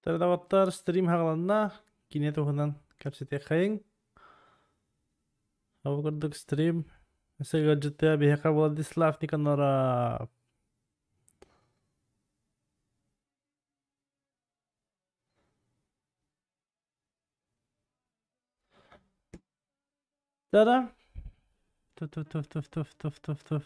Тәрдаваттар стрим хағаланна кине туһунан кәпсете хайын. Авгурдук стрим. Сега жытта бехка Владислав Никанора. Тара. Туф туф туф туф туф туф туф туф.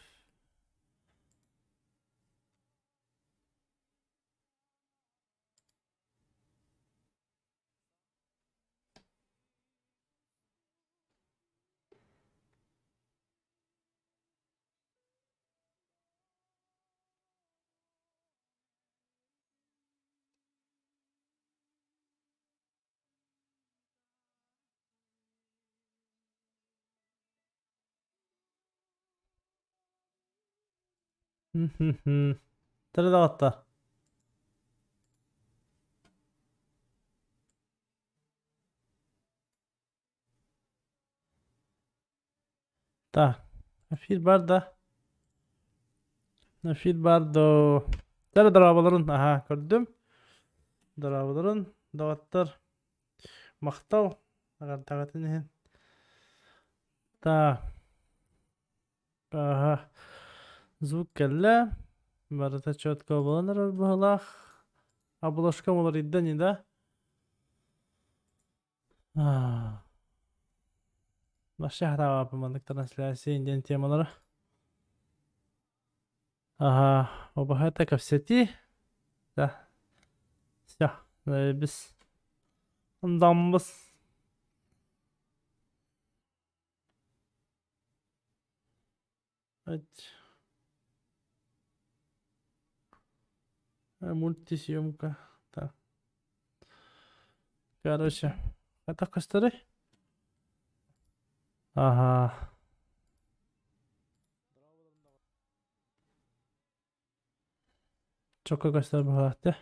Тәрдаваттар. Та. Эфир бар да. Эфир бар до. Тәрі дарабаларын. Аха, көрдім. Дарабаларын. Даваттар. Мақтау. Ағар тағатын ехен. Та. Аха. Звук кәлі. Барыта чөткі боланыр бұғылақ. Обложка олар идді не да? Başka hata yapamadık трансляции инден темалары. Ага, оба это как в сети. Да. Все. Biz ondamız. Evet. Мультисъемка. Так. Короче. Это костеры? Ага. Çok göster bu hayatta.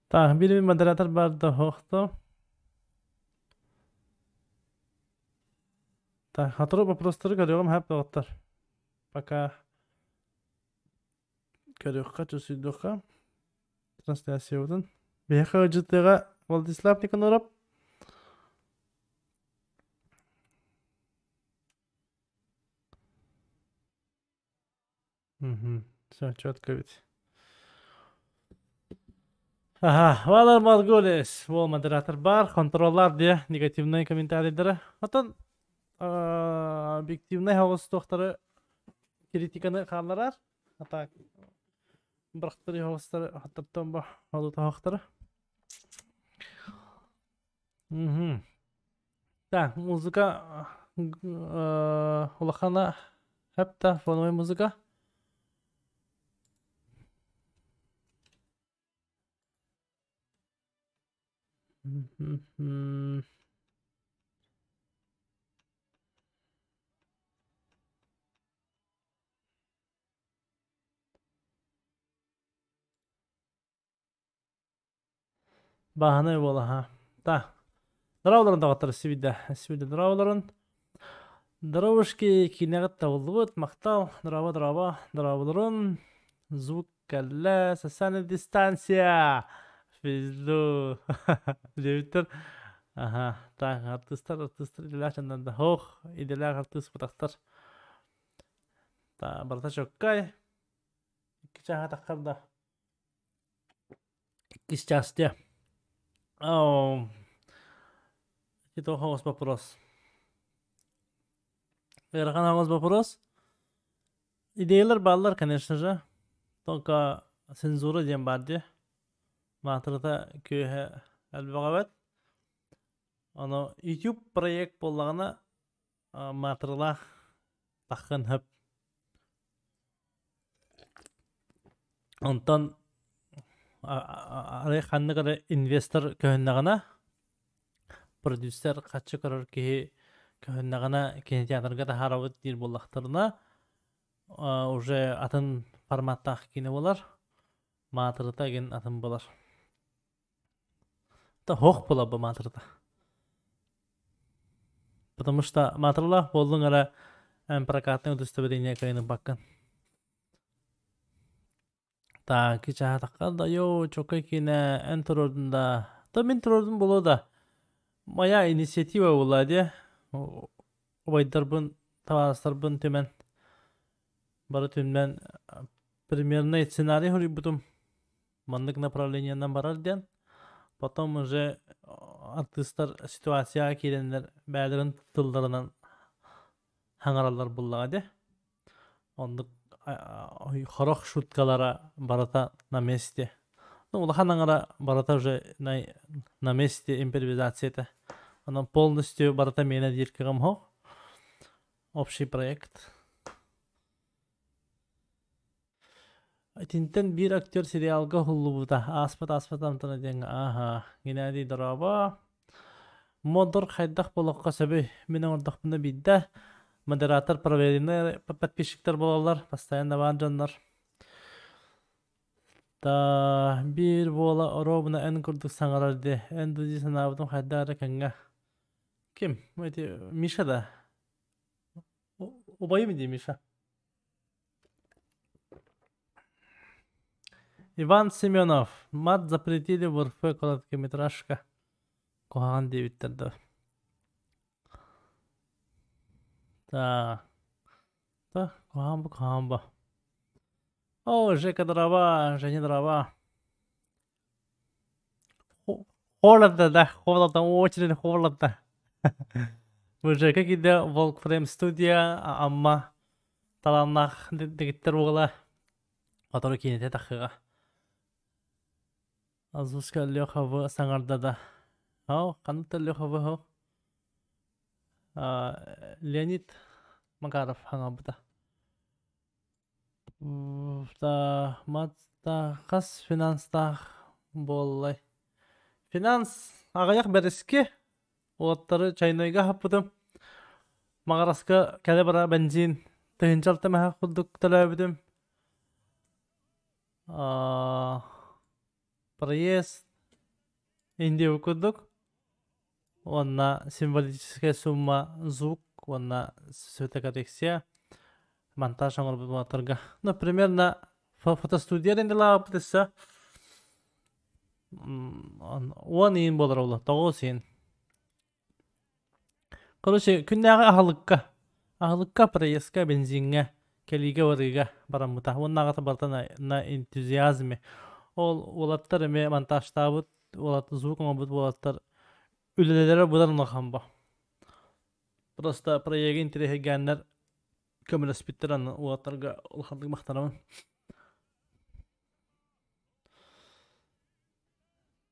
Так, bir moderator var da hoxtu. Так, hatırı вопростары görüyorum hep doğutlar. Пока görüyoruz kaç usuyduğu. Трансляциядан. Беха жытыга Владислав Никаноров. Все, четко ведь. Ага, Валер Маргулес. Вол модератор бар. Контроллар де негативные комментарийлері. Атын объективный хавыз тоқтары критиканы қаларар. Ата бірақтыры хавыздары хаттаттан ба алу тағақтары. Так, музыка улахана хәпта фоновая музыка. Bahane bola ha. Так. Дырауларын тағаттар сивиде дырауларын. Дыраушки кинегат табылды мақтал. Дырауларын. Звук кәлі. Социальная дистанция. Физду. Жевиттер. Ага. Так, артистар иделер жандан да. Хоқ, иделер артист бұтақтар. Так, барта чоккай. Iki çaha takarda. İki части. Это хаос вопрос. Верхан хаос вопрос. Идеялар баллар, конечно же. Только цензура дем барды. Матырда көйе әлбағабет. Ано YouTube проект болағына матырла тақын хөп. Онтан арай ханны када инвестор көйіннағына продюсер қатшы көрір кейі көйіннағына кинотеатрға да харауыт дир болақтарына уже атын форматтақ кине болар. Матырда ген атын болар. Это хоқ бола ба матырда. Потому что матырла болдың ара прокатный удостоверение кайны баққан. Та кича таккан да йо чокай кине эн турордунда. То мен турордун боло да. Моя инициатива була де. Обайдарбын, тавастарбын төмен. Бары төмен примерный сценарий хори бутум. Мандык направлениянан барар ден. Потом уже артисттар ситуация киленler бәдерин тылдарынан хаңаралар буллага де. Ондук хорох шуткалара барата на месте. Ну, улаханаңара барата уже на месте импровизацията. Она полностью барата мена диркагам хо. Общий проект. Тинтен bir актер сериалга хуллубута. Аспат амтана ден. Аха. Геннадий Дорова. Модор хайдах болохка себе менен ордакпында бидде. Модератор проверенный подписчиктер болалар. Постоянно бар жандар. Та bir bola робна эн курдук саңарарды. Эн дузи санабытым хайдары кенге. Ким? Миша да. Убайы мыди Миша? Иван Семенов. Мат запретили в РФ короткометражка. Кохан дебиттерді. Та. Кохан ба. О, Жека дрова, Женя дрова. Холодно, да, холодно, очень холодно. Bu Жека киде Волкфрейм студия, амма таланнах дегиттер оғыла. Атыры кенете тақыға. Азуска Лёхавы саңарда да. Ау, қаныты Лёхавы хау. Леонид Макаров хаңабыда. Та матта қас финанстақ боллай. Финанс ағаяқ бәріске оттары чайнойға хаппыдым. Мағараска кәлі бара бензин тыхынчалты мәхі құлдық төләбідім. Проезд инде өкілдік. Онна символическая сумма звук, онна светокоррекция. Монтаж аңыр бұл матырға. Ну, примерно фотостудия денде лаға бұтысы. Он ең болар олы, 9 ең. Короче, күннәғы ағылыққа проездқа, бензинге, келіге варыға барамыта. Оннағаты бартана на энтузиазме. Олаттар әме монтажтабыт, олатты звук оңабыт, олаттар үлелері бұдар ұнаған ба. Просто проеге интереге гәнлер көмілі спиттер аны олаттарға ұлғандығы мақтарамын.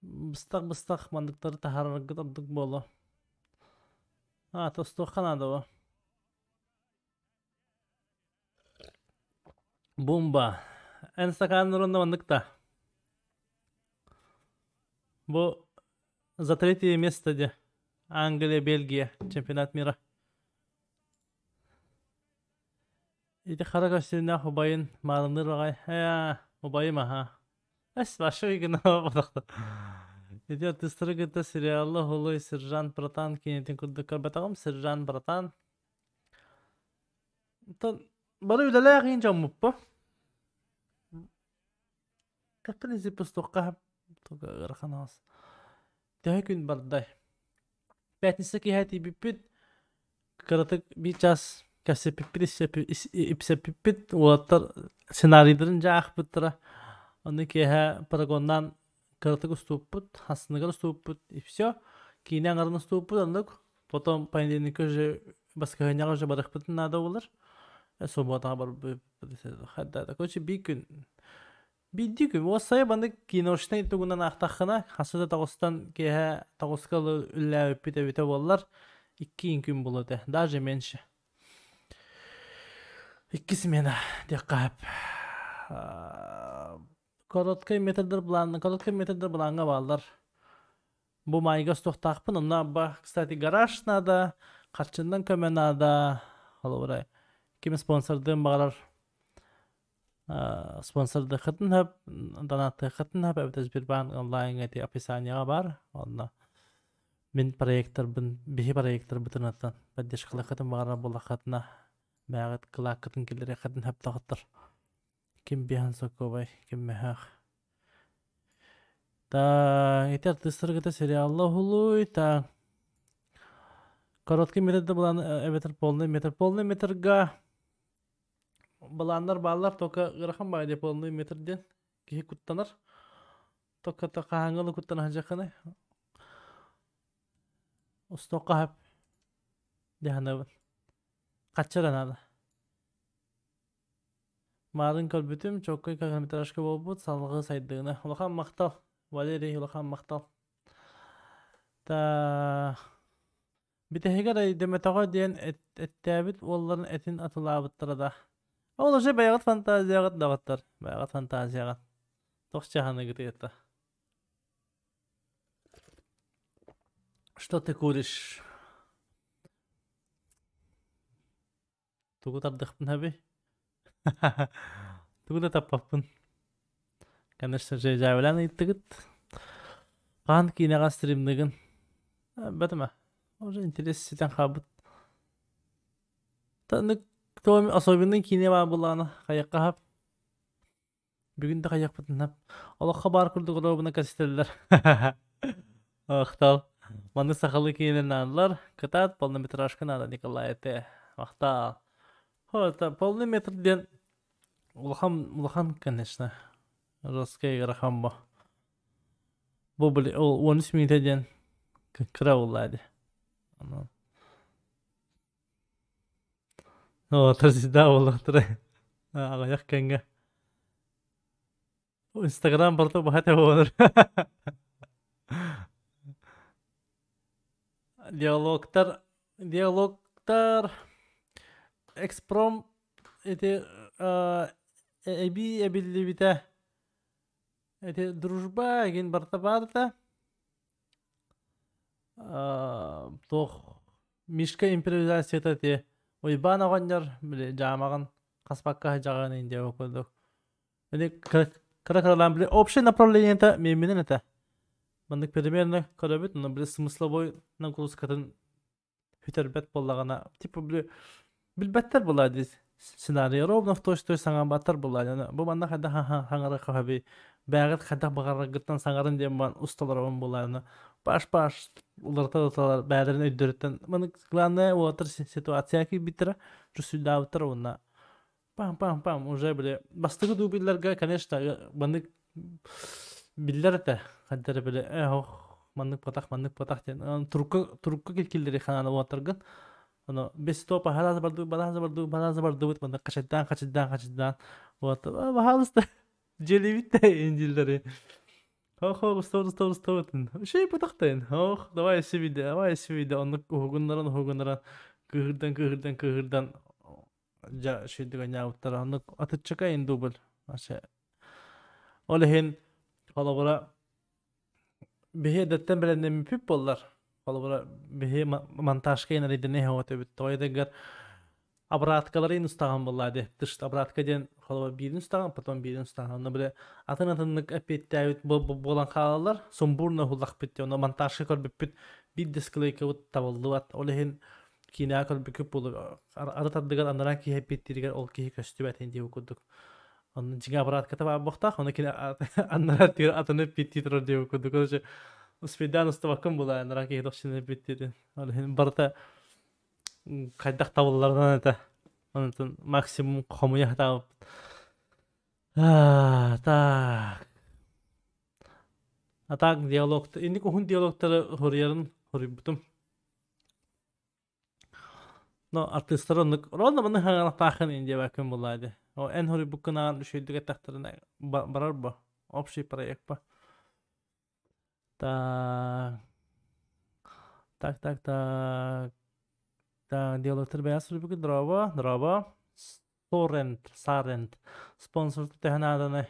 Быстақ мандықтары тахарарғы тұрдық болу. Тостуқ қанады о. Бумба. Ән стаканын ұрында мандықта. Бұл за 3-е место де. Англия, Бельгия, чемпионат мира. Иди қара көстеріне ұбайын малыныр оғай. Ұбайым аға. Әс башы үйгіні бұдақты. Иди артистері күтті сериалы ұлы Сержан Братан кенетін күрдіккер бәтағым. Сержан Братан. Бары үлелі ағын жамып бұ. Кәппін езі пұстыққа ғырқан ағыз. Тәхі күн бардай. Бәтінісі кейхәті біппіт. Қырытық бір час кәсі піппіт, ипсе піппіт. Олаттар сценарийдерін жақ бұттыра. Оны кейхә парагоннан қырытық ұстуыппыт, хасыныгар ұстуыппыт. И все. Кейіне аңарын ұстуыппыт. Ондық. Потом пайынденікі же басқағыняға же барықпытын нада олар. Соботаға бар бұд. Көчі бір күн. Бидді күн. Осай банды киношына итігінен ақтақына. Хасыда тағыстан кейхә тағысқалы үлі өппіт өбіті болар. 2 күн болады. Даже менші. 2 смена дек қап. Короткай метрдер бұланға балдар. Бұл майға стоқтақпын. Онна ба, кстати, гараж нада, қарчындан көмен нада. Олы бұрай. Кем спонсордың бағалар. Спонсорды қытын хөп, донатты қытын хөп, әбітіз бір баған онлайн әте описанияға бар. Онна мен проекттар бихи проекттар бүтінаттан бәддеш қылы қытын бағалар бола қытына бәғыт қыла қытын келдері қытын хөп тағыттыр. Kim bihan sokovay, kim mehak. Та, эти артисттар гыта сериалла хулуй, та короткий метрде булан полный метрга буланнар баллар тока гырахан байды полный метрден кихи куттанар. Тока хаңылы куттана хажаканы. Устока хап деханабын. Каччаран ада. Марын көрбүтүм чоккой короткометражка болбут салгы сайдыгына. Улахан мактал. Валерий улахан мактал. Та битехигер деметого диен эттебит олларын этин атылабыттыр да. Ол уже баягат фантазиягат дагаттар. Баягат фантазиягат. Тохчаханы гытыйта. Что ты куришь? Тугу тардыхпын хаби. Тугу да таппаппын. Конечно же жабылан иттигит. Кан кинега стримдигин. Бетме. Уже интересен хабыт. Танык том особенный кине бар буланы каякка хап. Бүгүн да каяк бутунап. Алакка бар курдук робуна кастеллер. Ахтал. Маны сахалы кинен анлар. Катат полный метражка надо Николай Т. Ахтал. Хота полный метрден улахан конечно. Русский рахамба. Бу били ол 13 минуттен кыра улады. О, тазида улатыры. Аяк кенге. Инстаграм барту бахата болор. Диалогтар экспром эти эбилибите эти дружба ген барта тох мишка импровизация те ойбан агандар биле жамаган каспакка жаган инде окудук. Эни каракарлан биле общее направление-то меминен это. Мандык примерно көрөбүт, но биле смысловой нагрузкатын хүтербет боллагана типа биле билбеттер болады. Сценарий ровно в той саңан баттар болады. Бу манда хада хаңары кабы бәгат хада багаргыттан саңарын дем бар усталарым болады. Баш уларталар бәдерин өйдөрөттөн. Маны главное отыр ситуация ки битира, жусулда отыр уна. Пам уже биле бастыгы дубльлерге конечно мандык биллер это хаддер биле мандык потак ден турукка келкилдери хананы отыргын. Оно без стопа балазы барды бут мында качадан вот баласта желебитте инжилдери устабытын шей потактайын давай сибиде онны хугундаран кыгырдан жа шейдеген яуттар онны атычакайын дубль аша олехин колобора бихе даттан беленден пип боллар колобора бихе монтажка енериден не хаваты бит тойдегер обраткаларын устаган боллады тышт обратка ден колобора бирин устаган потом бирин устаган онны биле атынатыннык апеттәбит болан халалар сумбурна хулак битте онны монтажка көрбүп бит дисклейка вот табылды бат олехин кина көрбүп болуп аратадыгар андан ки хеппеттиргер ол ки көстүбәт инде укудук он жига аппаратка таба бохтах он кина андан тир атыны питти турар деп укудук короче успедан устабакын була андан ки дошчуны питти олехин барта кайдак табыллардан это онтон максимум комуя табып так диалог инди кохун диалогтары хорьярын хорибутум но артисттар оннук ролна маны хаңалактахын инде бакын булайды о эн хорибуккунан шүйдүгө тактарына барар ба общий проект ба так диалогтар бяс хорибуку дрова Сарент спонсор технаданы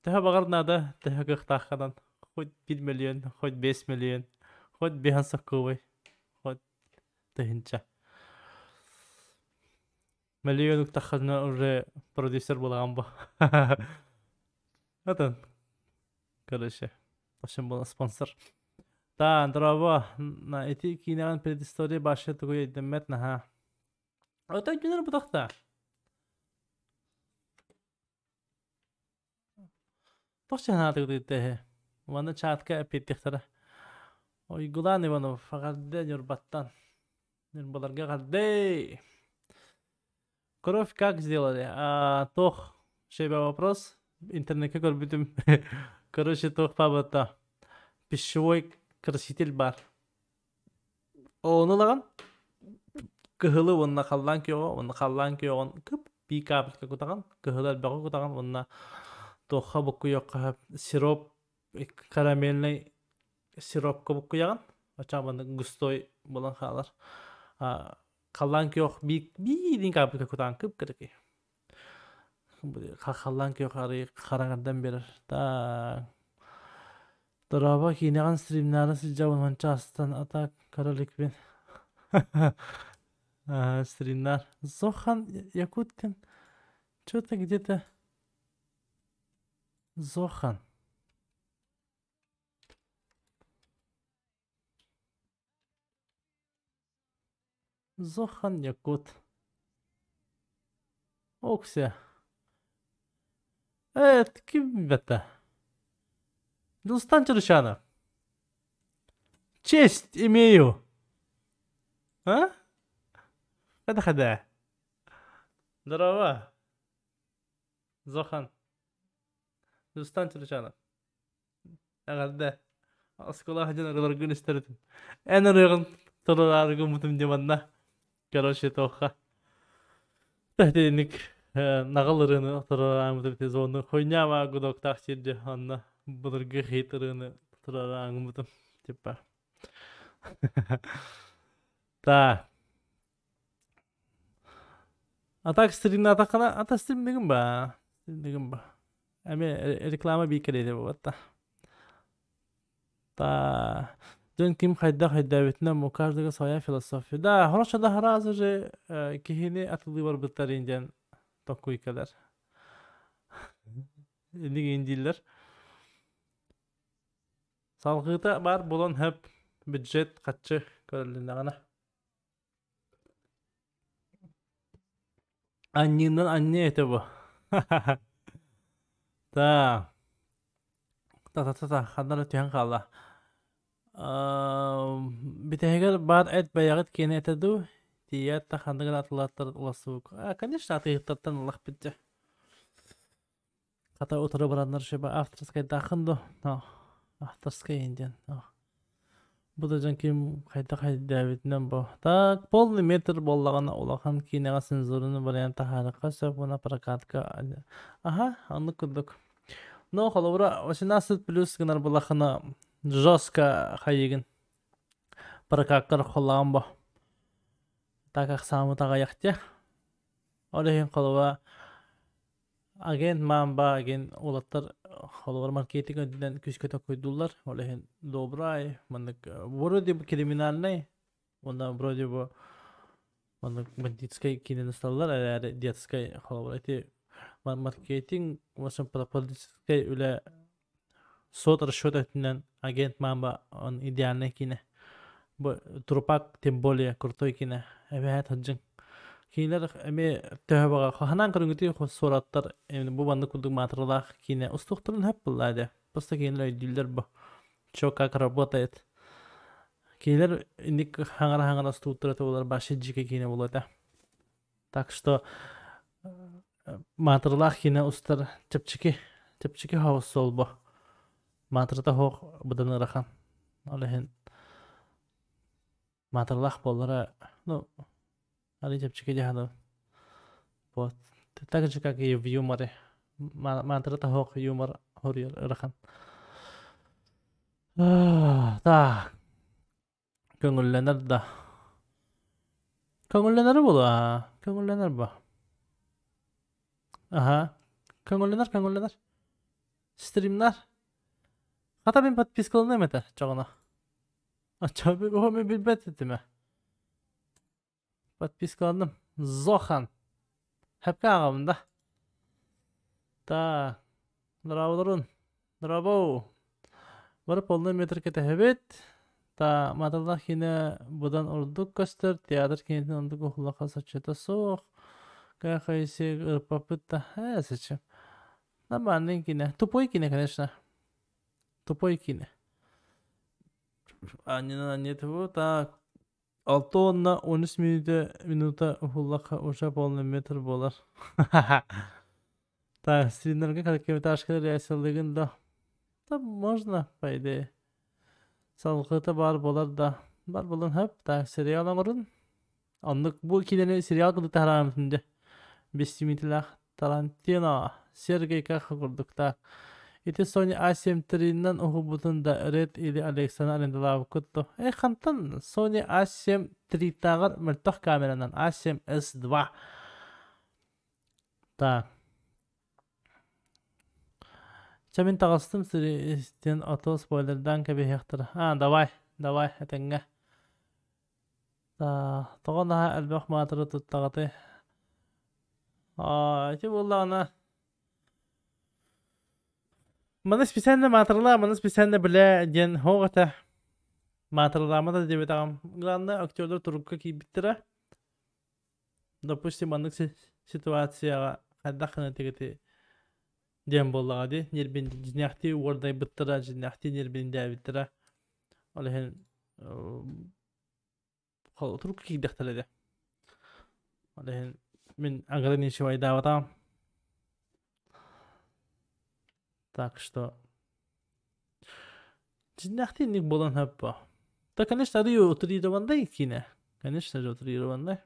теха багарнада теха гыктахадан хоть 1 миллион хоть 5 миллион хоть бехансаковый хоть тыгынча миллион уктахана уже продюсер болган ба атан короче ошон бол спонсор та дрова на эти кинаган предыстория башы тугуй демет на ota günler bu takta Почти ты. Вона чатка петтихтара. Ой, Гулан Иванов, фагарде нюрбаттан. Нюрбаларга гардей. Кровь как сделали? Тох, шейба вопрос. Интернетке көрбүтүм. Короче, тох пабата. Пищевой краситель бар. Оны лаган кыһылы онна халлан киоҕон кып пикапка кутаган кыһылы албага кутаган онна тоха букку йокка сироп карамельный сиропка букку яган ачабаны густой болан халар халлан киох бирин капка кутаган кып кырыки халлан киох ары карагардан берер та Дораба кинеган стримнары сылжабын манча астан ата караликпен стримнар. Зохан Якуткин. Что-то где-то... Зохан. Зохан Якут. Окся. Это ким это? Дустан Чарушанов. Честь имею. А? Это хода. Здорово. Зохан. Дустан Чарушанов. Агада. Аскола хаджан агалар гүн истердим. Эн арыгын толараргы мутум деманна. Короче, тоха. Тахтеник нагалырыны толарармутум тезону. Хойняма гудок тахчирде анна. Бұлырғы хейтіріні тұрары аңымытым, типа. Та. Атак стримді атаққана, ата стримдігім ба. Әме реклама бейкелейді бұл, атта. Та. Дөн ким хайда бетінен, у каждыға своя философия. Да, хороша да харазы же кехіне атылы бар бұттар енден тоққу икелер. Endigi indiller. Salgıta бар болон hep бюджет катчы көрүлүнө. Аннинен анне эте бу. Та. Хандар түйен калла. Битегер бар эт баягыт кене этеду. Тият та хандыгын атылаттыр уласук. Конечно, атыйыттаттан Аллах битте. Ката отыры барандар шеба авторскай дахынду. Авторскай инден. Бу да жан ким кайда битнен бу. Так, полный метр боллагана улахан кинега цензураны варианты харакка сөбуна прокатка. Ага, аны күрдүк. Но холовра 18 плюс гынар булахана жестко хайыгын. Прокаттар холлаган бу. Так аксамы тага яхте. Олехин холова агент мамба агент улаттар холовар маркетинг өдүнөн күчкө койдулар. Олехин добрай, мындык вроде бы криминальный, онда вроде бы мындык бандитский кинен сталлар, а детский холовар эти маркетинг, вообще политический үле сот расчет өтүнөн агент мамба он идеальный кине. Бу трупак тем более крутой кине. Эбет хаджын. Кинелер эме төбага ханан көрүнгүти сураттар бу банды кулдук материалдар кине устуктурун хеп булады. Просто кинелер өйдүлөр бу. Чо как работает. Кинелер индик хаңара структура болар башы жике кине болот. Так что материалдар кине устар чепчики хаус солбо. Материалдар хок будан рахан. Олехин материалдар болара, ну али чепчики жахану. Вот. Так же, как и в юморе. Материалдар хок юмор хори рахан. Так. Көңүлленер да. Көңүлленер болу. Көңүлленер ба. Ага. Көңүлленер. Стримнар. Хата мен подпискалыны эмете чогуна. Ачабы мен билбет этиме. Подпискаландым. Зохан. Хепке агамында. Та. Драво. Барып полный метр кетебет. Та маталда кине будан урдук көстөр, театр кинетин ондук ухулака сачета соох. Кайсы ырпапыта, сачым. Нормальный кино. Тупой кино, конечно. Тупой кино. Нет его. Так. 6 на 13 минута ухуллаха уже полный метр болар. Так, стримерге короткометражкалар рейсерлигин да. Да, можно, по идее. Салқыты бар болар да. Бар болан хап. Так, сериал аңырын. Аннык bu киноны сериал кылды тарамытында. Бестимитилах Тарантино. Сергей Каха курдук. Так. Ити Sony A7 III-нан ухубутunda Red или Alexander арендалабы кутты. Хантан Sony A7 III тағыр мөлтөх камеранан A7S2. Так. Чамин тағыстым сірестен ото спойлердан кәбе яқтыр. Давай, әтенге. Тоғын аға әлбәқ матыры тұттағыты. Әте болда ана. Маны специально матырла, маны специально біле ден хоғыта. Матырламы да дебет ағам. Главное, актерлер тұрыққа кейбіттірі. Допустим, анық ситуацияға қайдақыны тегеті дем болдыға де. Нербен жинақти ордай бұттыра, жинақти нербен дәбіттіра. Олеген тұрыққа кейдіқтірі де. Олеген мен аңғырын еші вайда ватам. Так что... Жинақти ник болан хаппа. Да, конечно, Рио утрированный кино. Конечно же, утрированный.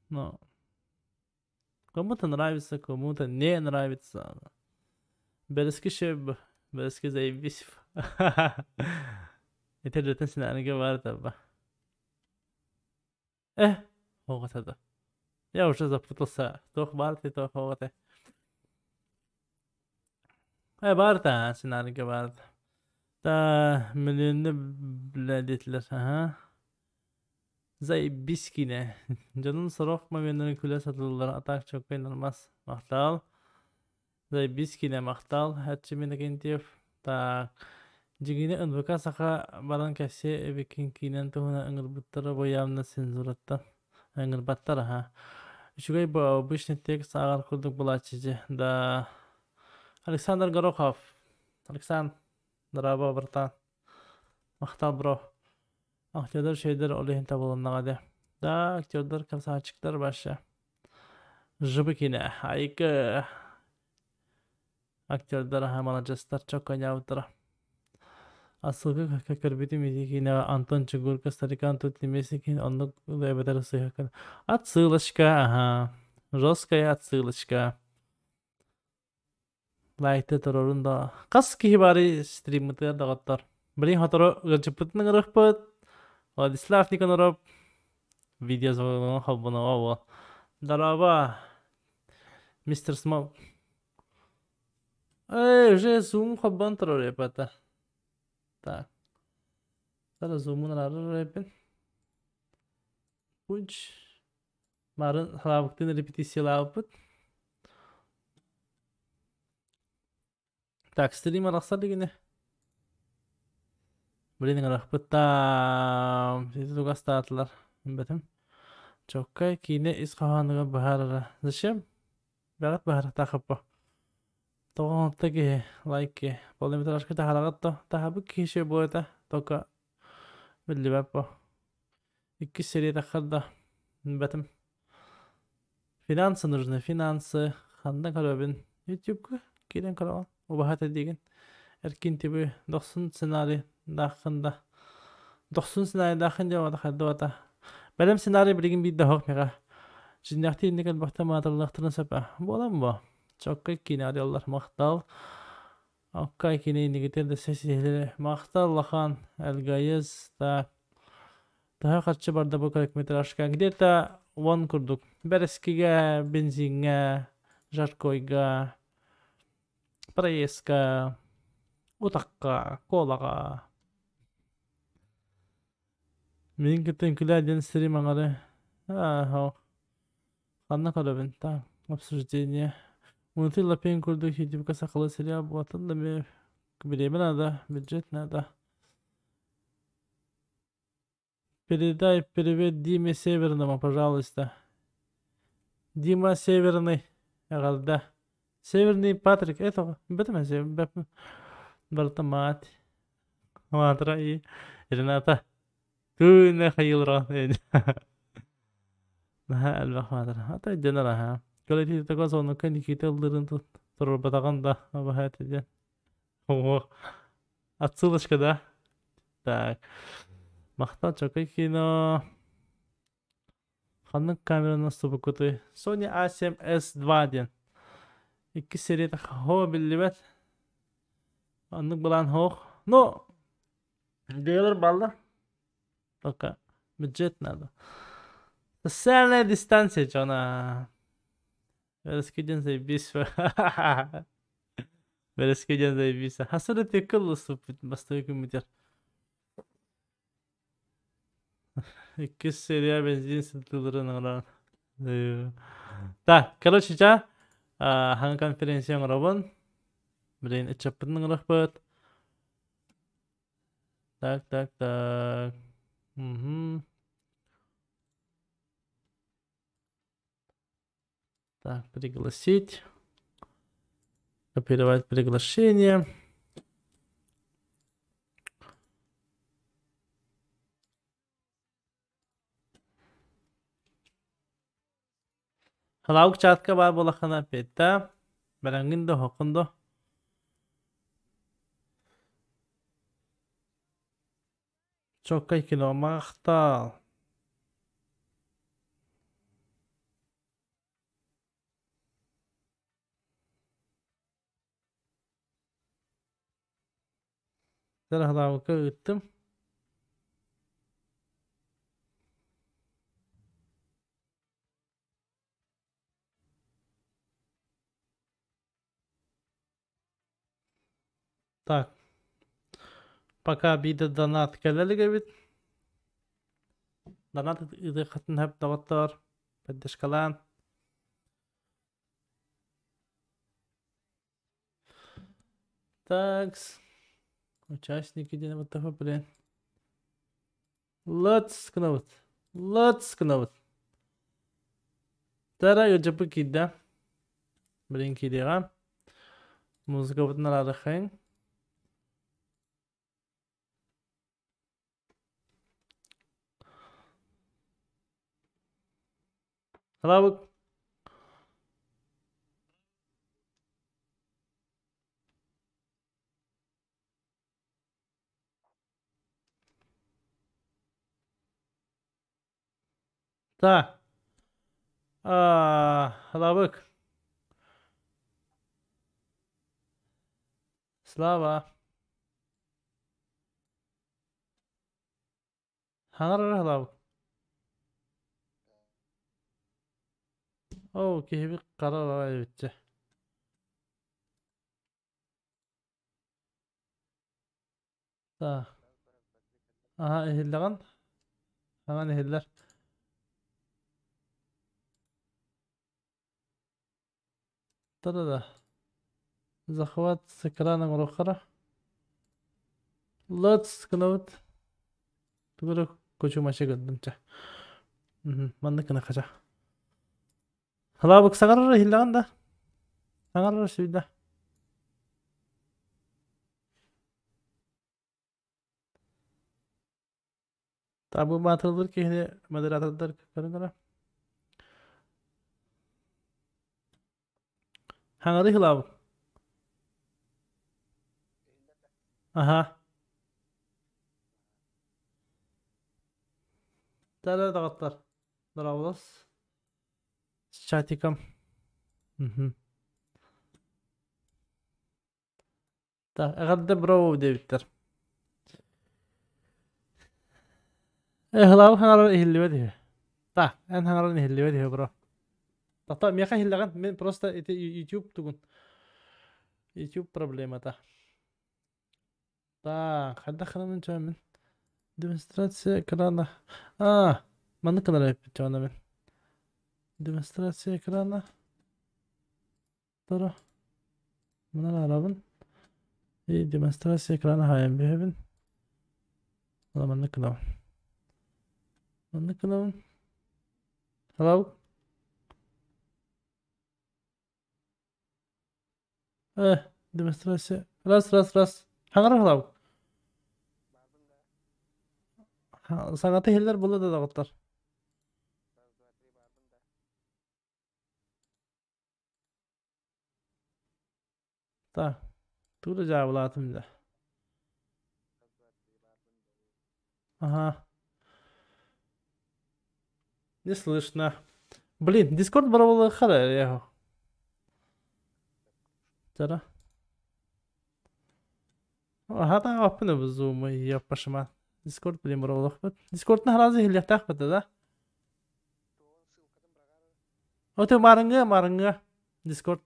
Но... Кому-то нравится, кому-то не нравится. Берески шеб, берески заебись. Это ротен синанга бар таба. Хоғат ады. Я уже запутался. Тох бар ты, тох хоғат. Бар та, синанга бар. Та, миллионны біләдетлер. Заебись кине. Canın sarık momenlerini küle satılırlar. Atak çok inanılmaz. Maktal. Заебись кине maktal. Hətçi mene kentiyef. Tak. Jigine ınvıka saka baran kese ebekin kinen tuhuna ıngır buttara boyamna senzurattan. Ingır battara ha. Şugay bu obişnetek sağar kurduk bulaçıcı. Da Alexander Gorokov. Alexander. Daraba bartan. Maktal bro. Aktörler şeyler olayın tabulanına de. Da aktörler kapsaçıklar başa. Jubikine. Ayıkı. Aktörler hamalacaslar çok oynayavdıra. Asıl kakarbiti müzikine Anton Çugurka Starikan tutlimesikin onluk da bedel sıyakın. At sığlaşka aha. Roskaya at sığlaşka. Like'te terörün da. Kas ki bari stream'te dağıtlar. Birin hatırı gıcıpıtını gırıkpıt. Владислав Никоноров. Видео звонок хаббанова. Дараба. Мистер Смок. Уже зум хаббан тро репета. Так. Зараз зумун репен. Пуч. Марын халабыктын репетициялабыт. Так, стрим арақсар дегене. Блин, рахпыттам. Сиді туға статылар. Бәтім. Чоккай кейне из қағаныға бағарыра. Зачем? Бәғат бағарық тақыппа. Тоған оттаки лайки. Полиметражка тахарағатто. Тахабы кейше бойта. Тока. Білі бәппа. 2 серия тақырда. Бәтім. Финансы нужны. Финансы. Қанда қарабын. YouTube-ка. Кейден қараған. Убахат әдеген. Әркен тебі 90 сценарий. Дақында. 90 сценарий дақында вата қадды вата. Бәлем сценарий білген бейді хоқ меға. Жиндақты ендекіл бақта матырлықтырын сәпі. Болам ба? Чоққай кинариялар мақтал. Аққай кине ендекетерді сәсейлері. Мақтал лақан әлгайыз. Daha қатшы барда бұл короткометражка. Где-то 10 күрдік. Бәріскеге, бензинге, жаркойға, проездка, утаққа, колаға. Мен кеттен күлі әден стрим аңары. Қанна қарабын. Так, обсуждение. Унутый лапен күрдік. YouTube-ка сақылы серия бұғатын да мен білемін ада. Бюджет нада. Передай привет Диме Северному, пожалуйста. Дима Северный. Ағалда. Северный Патрик, это, бетеме се, барта мать, матра и Рената, كنا خيل راه ها البخ ماتر حتى الجنة لها كل تي تقص انه كان يكيت الدرن ترى بتاعن ده ما بهات الجن هو اتصلش كده так محتاج شوكي كنا خلنا الكاميرا نصب كتوي سوني A7 S2 دين iki seri tak ho belli bet anlık bulan ho no gelir balla baka budget nerede sen distansı cana Vereskidin zajebiście. Vereskidin zajebiście. Hasarı yakıl sıfır bastı hükümet. İki seriye benzin sıkıntıları naran. Так, короче, 한 конференция 여러분. Блин, это чапын рахбат. Так. Угу. Так, пригласить. Копировать приглашение. Халаук чатка бар болахана петта. Барангиндо хокундо. Çok kayıklı maqtal. Halauka ıttım. Так. Пока биде донат келелиге бит. Донат ыды хатын хеп дагыттар. Поддержкалан. Такс. Участники день вот такой, блин. Let's knowt. Тара юджапы кидда. Блин кидера. Музыка вот наладахайн. Халаук. Так. Халаук. Слава. Ханар халаук. Оу, кихиби карар авай битче. Так. Aha ehillegan. Hemen ehiller. Tada. Захват с экраном рухара. Let's knowt. Тугуру кочу маши гындымча. Манны кына кача. Халабык сагарыр ehillegan да. Сагарыр süyda. Tabu matırılır ki hine moderatörler karınlara. Hangarı hilabık. Aha. Tada dağıtlar. Bravos. Çatikam. Ta, agada bravo devitler. Hilabık hangarı ehilliyor diyor. Ta, en hangarı ehilliyor diyor bro. Ta, miyaka hilligan. Men prosta eti YouTube tugun. YouTube problema ta. Ta, hadi kanalın çömün. Demonstratsiya ekrana. Mana kadar yapacağım ben. Demonstratsiya ekrana. Doğru. Mana arabın. Demonstratsiya ekrana hayal bir evin. Mana kadar. Mana kadar. Hello. Демонстрация. Раз. Хаңар хылау. Саңаты хеллер булы да дағыттар. Так, тура жабылатым да. Ага, не слышно. Блин, Дискорд барабалы хара яхо. Жара. Хата апны бу зумы япашыма. Дискорд билем барабалы хат. Дискордны харазы хеллектак бата да. Оте марыңга. Дискорд.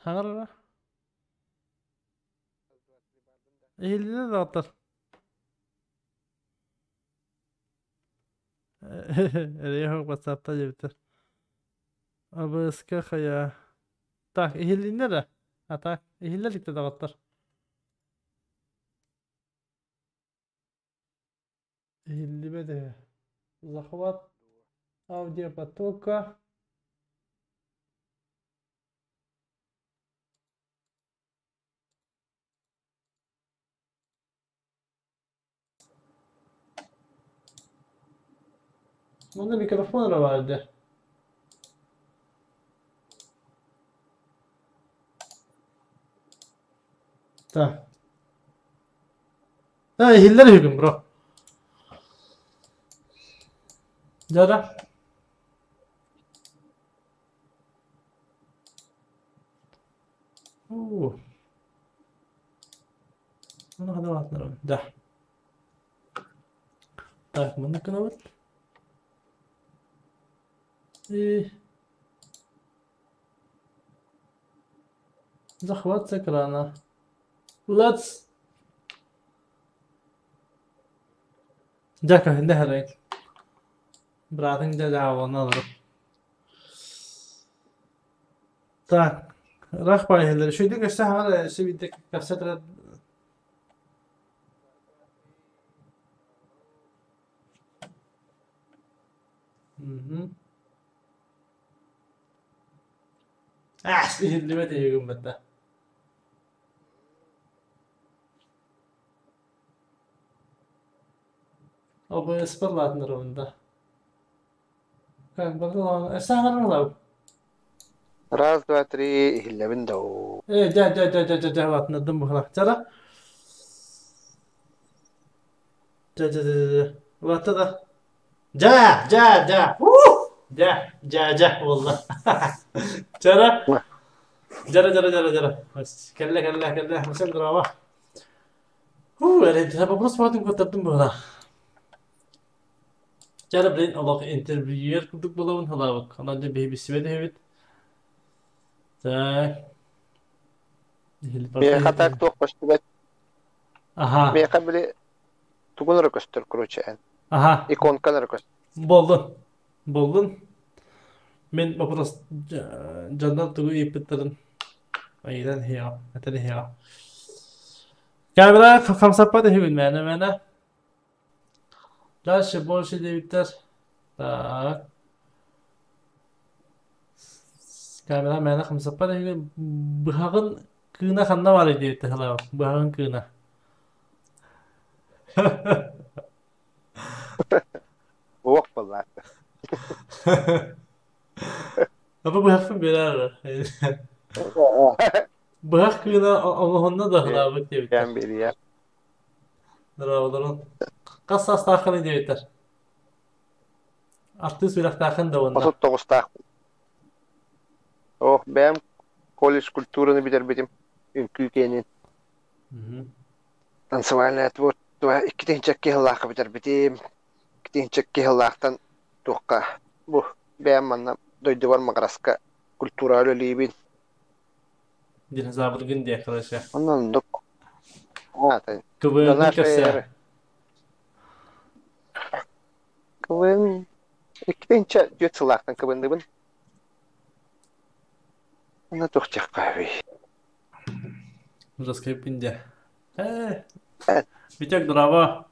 Хаңар. Ehilline de atar. Рейхо WhatsApp'ta cebiter. Abi ıska kaya. Так, ehilline de. Ha так, ehillelikte de atar. Ehillime de. Захват аудиопотока. Bunda mikrofon da vardı. Так. Ha, ehiller hüküm bro. Jara. Bunu kadar atlarım. Da. Так, мы на канал. И захват с экрана. Let's. Дякую, не грай. Братин дядя alırım. Так. Рах байхелер. Şöyle göster hala bir de kasetre. Sihirli diye gümbette. O bu ısparlatın rağında. Как было? Сахар лав. Раз, два, три, Хиллевиндоу. Ja, ладно, дым бахла. Жара. Ja. Вот это. Ja. Ja, والله. جرى. جرى. بس كلا حسن دراوة. يعني تبى بس فاتن كنت دم بهلا. جرى بلين الله انترفيور كنت بقولون هلا بك. أنا جب هي بسويد هيد. Так. Мен хатак тоқ көстүбет. Ага. Мен кабили тугуныр көстүр круче. Ага. Иконкалар көстүр. Болдun. Men вопрос жандан тугу ипеттерин. Айдан хия. Атали хия. Камера хамсаппа да хигин мәне. Дальше больше девиттер. Так. Камера мәне хамсаппа да хигин. Быхагын кына ханна бар иде тахла. Быхагын кына. Оқ болар. Ama bu hafif birer. Bırak kıyına Allah'ında da hılavuk diye biter. Ben biri ya. Bravo'ların. Kassas takını diye biter. Artist bir takın da onda. 39'ta. Oh, ben колледж культураны битербитим. Ülkenin. Танцевальное творчество. Иккитинчекки хыллаакка битербитим. Иккитинчекки хыллаактан туққа. Бу бәм манна дойдувар мағраска культуралы либин. Dinozavr gün diye arkadaşlar. Ondan dok. Tabii. Kıvırını kese. Kıvın. İkkinci yutsulaktan kıvındыбын. Ona toqcaq qavi. Raskayıp indi. Bir tek drama.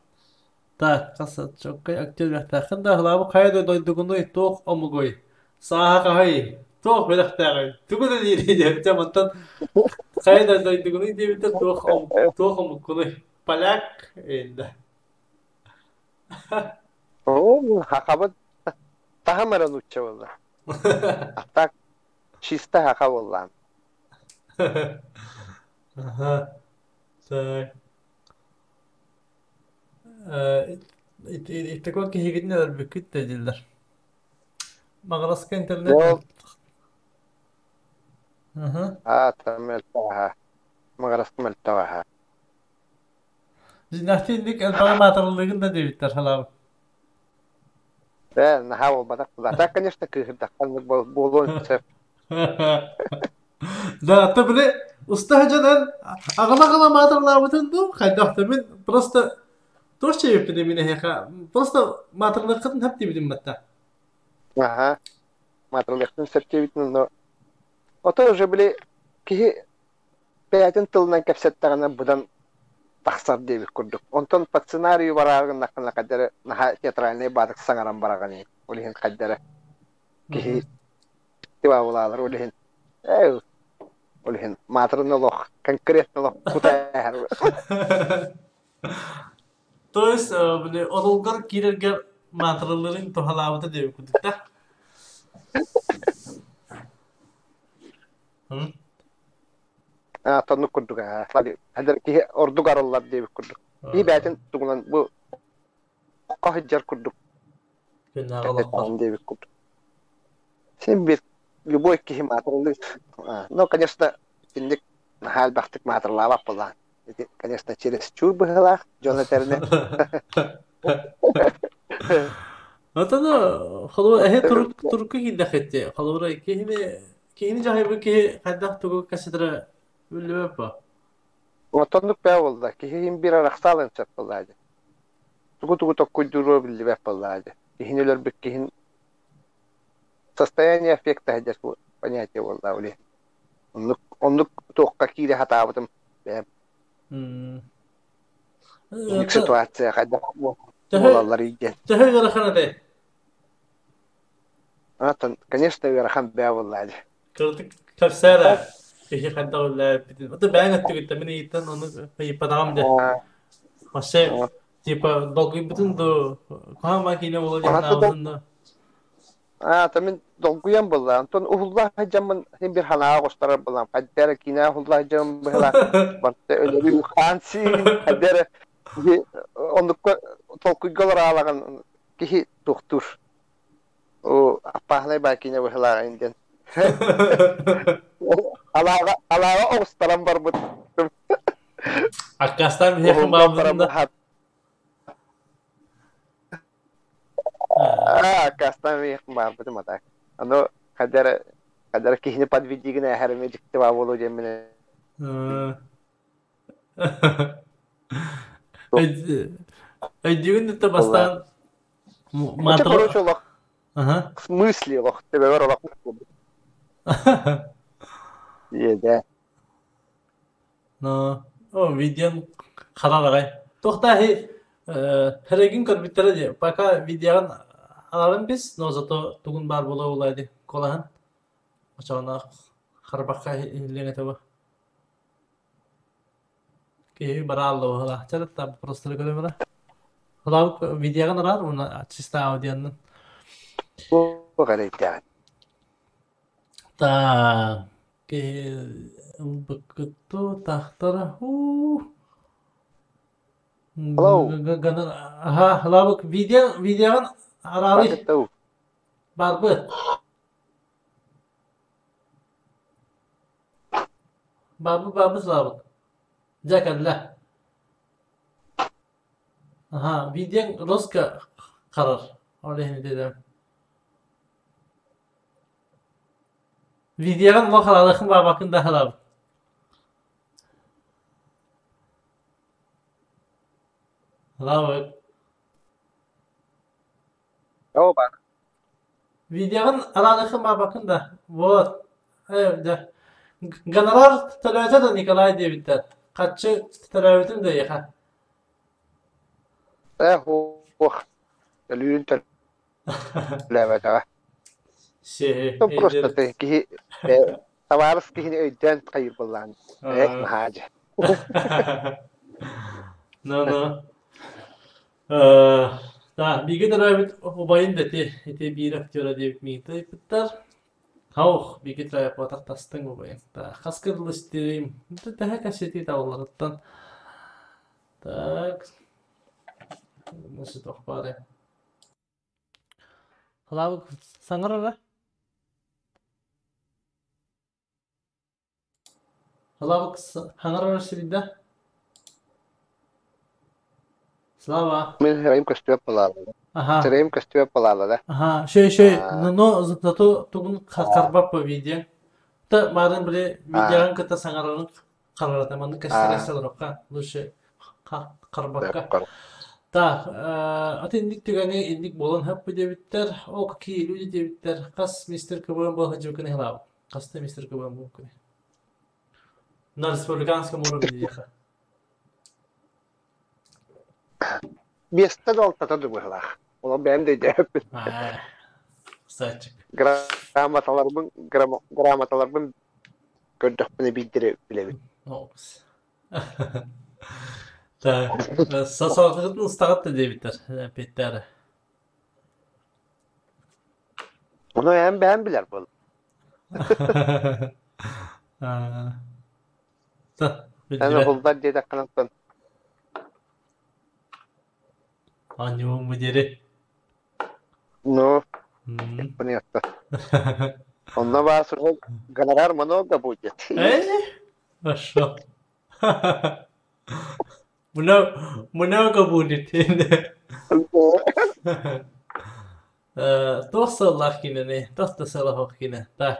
Так, касат çok актер яхтахан да хлабы кайда дойдугунду тоқ омугой. Саха кай. Тоқ белахтагай. Тугуна дири деп тамантан кайда дойдугунду деп тоқ омукуны. Поляк энде. Oo, hakabı tahamaran uçça valla. Hatta çista haka valla. Aha. Так. İttekon ki higidinler büküt dediler. Mağaraska internet. Yol, Aha. tamel taha. Magaras mel taha. Zinahti indik elbana matırlığın da devitler halam. Да, нахавал бадак. Да, конечно, кыхырдак. Болон сеп. Да, ты бile usta hocadan ağla matırlığın da kaydaktı min просто тоже чебеп демине хека. Просто матырлığın hep debidim hatta. Ага. Матрлыктын септебитин, но ото уже били кихи бәятин тылынан кепсеттагана будан тахсар дебик курдук. Онтон по сценарию барагын накына кадары наха театральный бадык саңаран бараганы. Олихин кадары кихи тиба булалар олихин. Олихин матрын лох, конкретно лох кутайар. То есть bile olulgar girerger matırlığın tohalavıda debip kuduk da. Tonu kurduk ha. Hadi kihi ordu garallar debik kurduk. Bir bәятин тугунан bu kahıccar kurduk. Günne ağla. Дебик курдук. Sen bir любой кихи матрылы. Ну, конечно, инник хал бахтык матрлава болан. Конечно, через чур быхалах, Джонатерне. Atana xalu ehe turku giddak etti. Xalu ray kihini jahibı ki kaddak tugu kasidra ülübe ba. Отонлук бә болда. Кихин bir арахсалын сеп болады. Тугу токкуйдуру билбе болады. Кихинелер бик кихин состояние аффекта хәдәс бу понятие болда ули. Онлук токка кире хатабытым. Ник ситуация хәдә болалар иде. Тәһә гарахана де. Конечно, верхан бә болады. Kırdık tefsere. Kişi kadda ulla bitin. Ata ben ettik itta meni itten onu yapamam de. Başka tipa dolgu bütün do kahan makine olacak ağzında. Tamin dolguyan bolda. Anton uhullah hacamın hem bir hana gösterir bolam. Haddere kina uhullah hacam bela. Batta öyle bir hansi haddere onu tolkuyglar ağlagan ki doktor. O apahlay bakine bela inden. Alaga gösteren var bu. Arkadaşlar bir yakın bağımlılığında. Kastan bir var bu mata. Ano kadar kihni подведигне hermecik tiva bolu jemine. Ay diyorsun da bastan Matro. Ага. В смысле лох? Тебе говорю лох. Еде. No. O videon kararagay. Tohta heregin körbitlere de. Baka videodan alalım biz. No zato tugun bar bola olaydı. Kolahan. Açana karbaka hilene tabi. Ki barallo hala. Çarat tabi prostları göremez. Hala videodan arar ona çista audionun. Bu garip yani. Ta ke begitu tahtara Hello. Aha, hello bak videodan aralı Tahu. barbet. Babu selamat. Jakarta. Aha, video roska karar. Oleh dedim. Videodan lo kararlıkın var bakın da helal. Helal bak. Oh bak. Videodan kararlıkın var bakın da. Вот. Evet de. Gonorar televizyon Nikolay diye biter. kaçı teravitim de ya. Lüyün tölebe. Şey, То просто eydir. ты товаров кихини өйден кайыр буллан. Махаҗа. No, no. Da, bir teravit obayın da eti bir aktöre deyip miydi bitler. Hauh, bir teravit otak tastın obayın. Da, kaskırlı istireyim. Da, daha kaseti tavallarından. Tak, nasıl toch bari. Halavuk, sangar ara. Halavuk, hangar ara sibidde. Slava. Мен райым көстөп булалар. Aha. Сырайым көстөп булалар. Ага, no, зато тугун карбап по видео. Та марын биле видеодан кыта саңарарын карарата маны кастырасалар окка. Лучше карбакка. Та, аты индик тигәне индик болан хап дебиттер. О ки люди дебиттер. Кас мистер Кабан бол хаҗу кene хлаб. Касты мистер Кабан бу кene. На республиканском уровне яха. Бесте долтата дубулар. Ола бәм дә җәп. Кстати. Грамоталарбын көддөкне бидире билебит. Опс. Та, сасагытын устагат дебиттер. Петтер. Onu бәм билер бул. Та, Аны булдар диде канаттан. Аню müdiri. Ну, понятно. Onunla bahsediyor. Ganarar много будет. Хорошо. Много будет. Тосаллах кине, тостасалах кине. Так.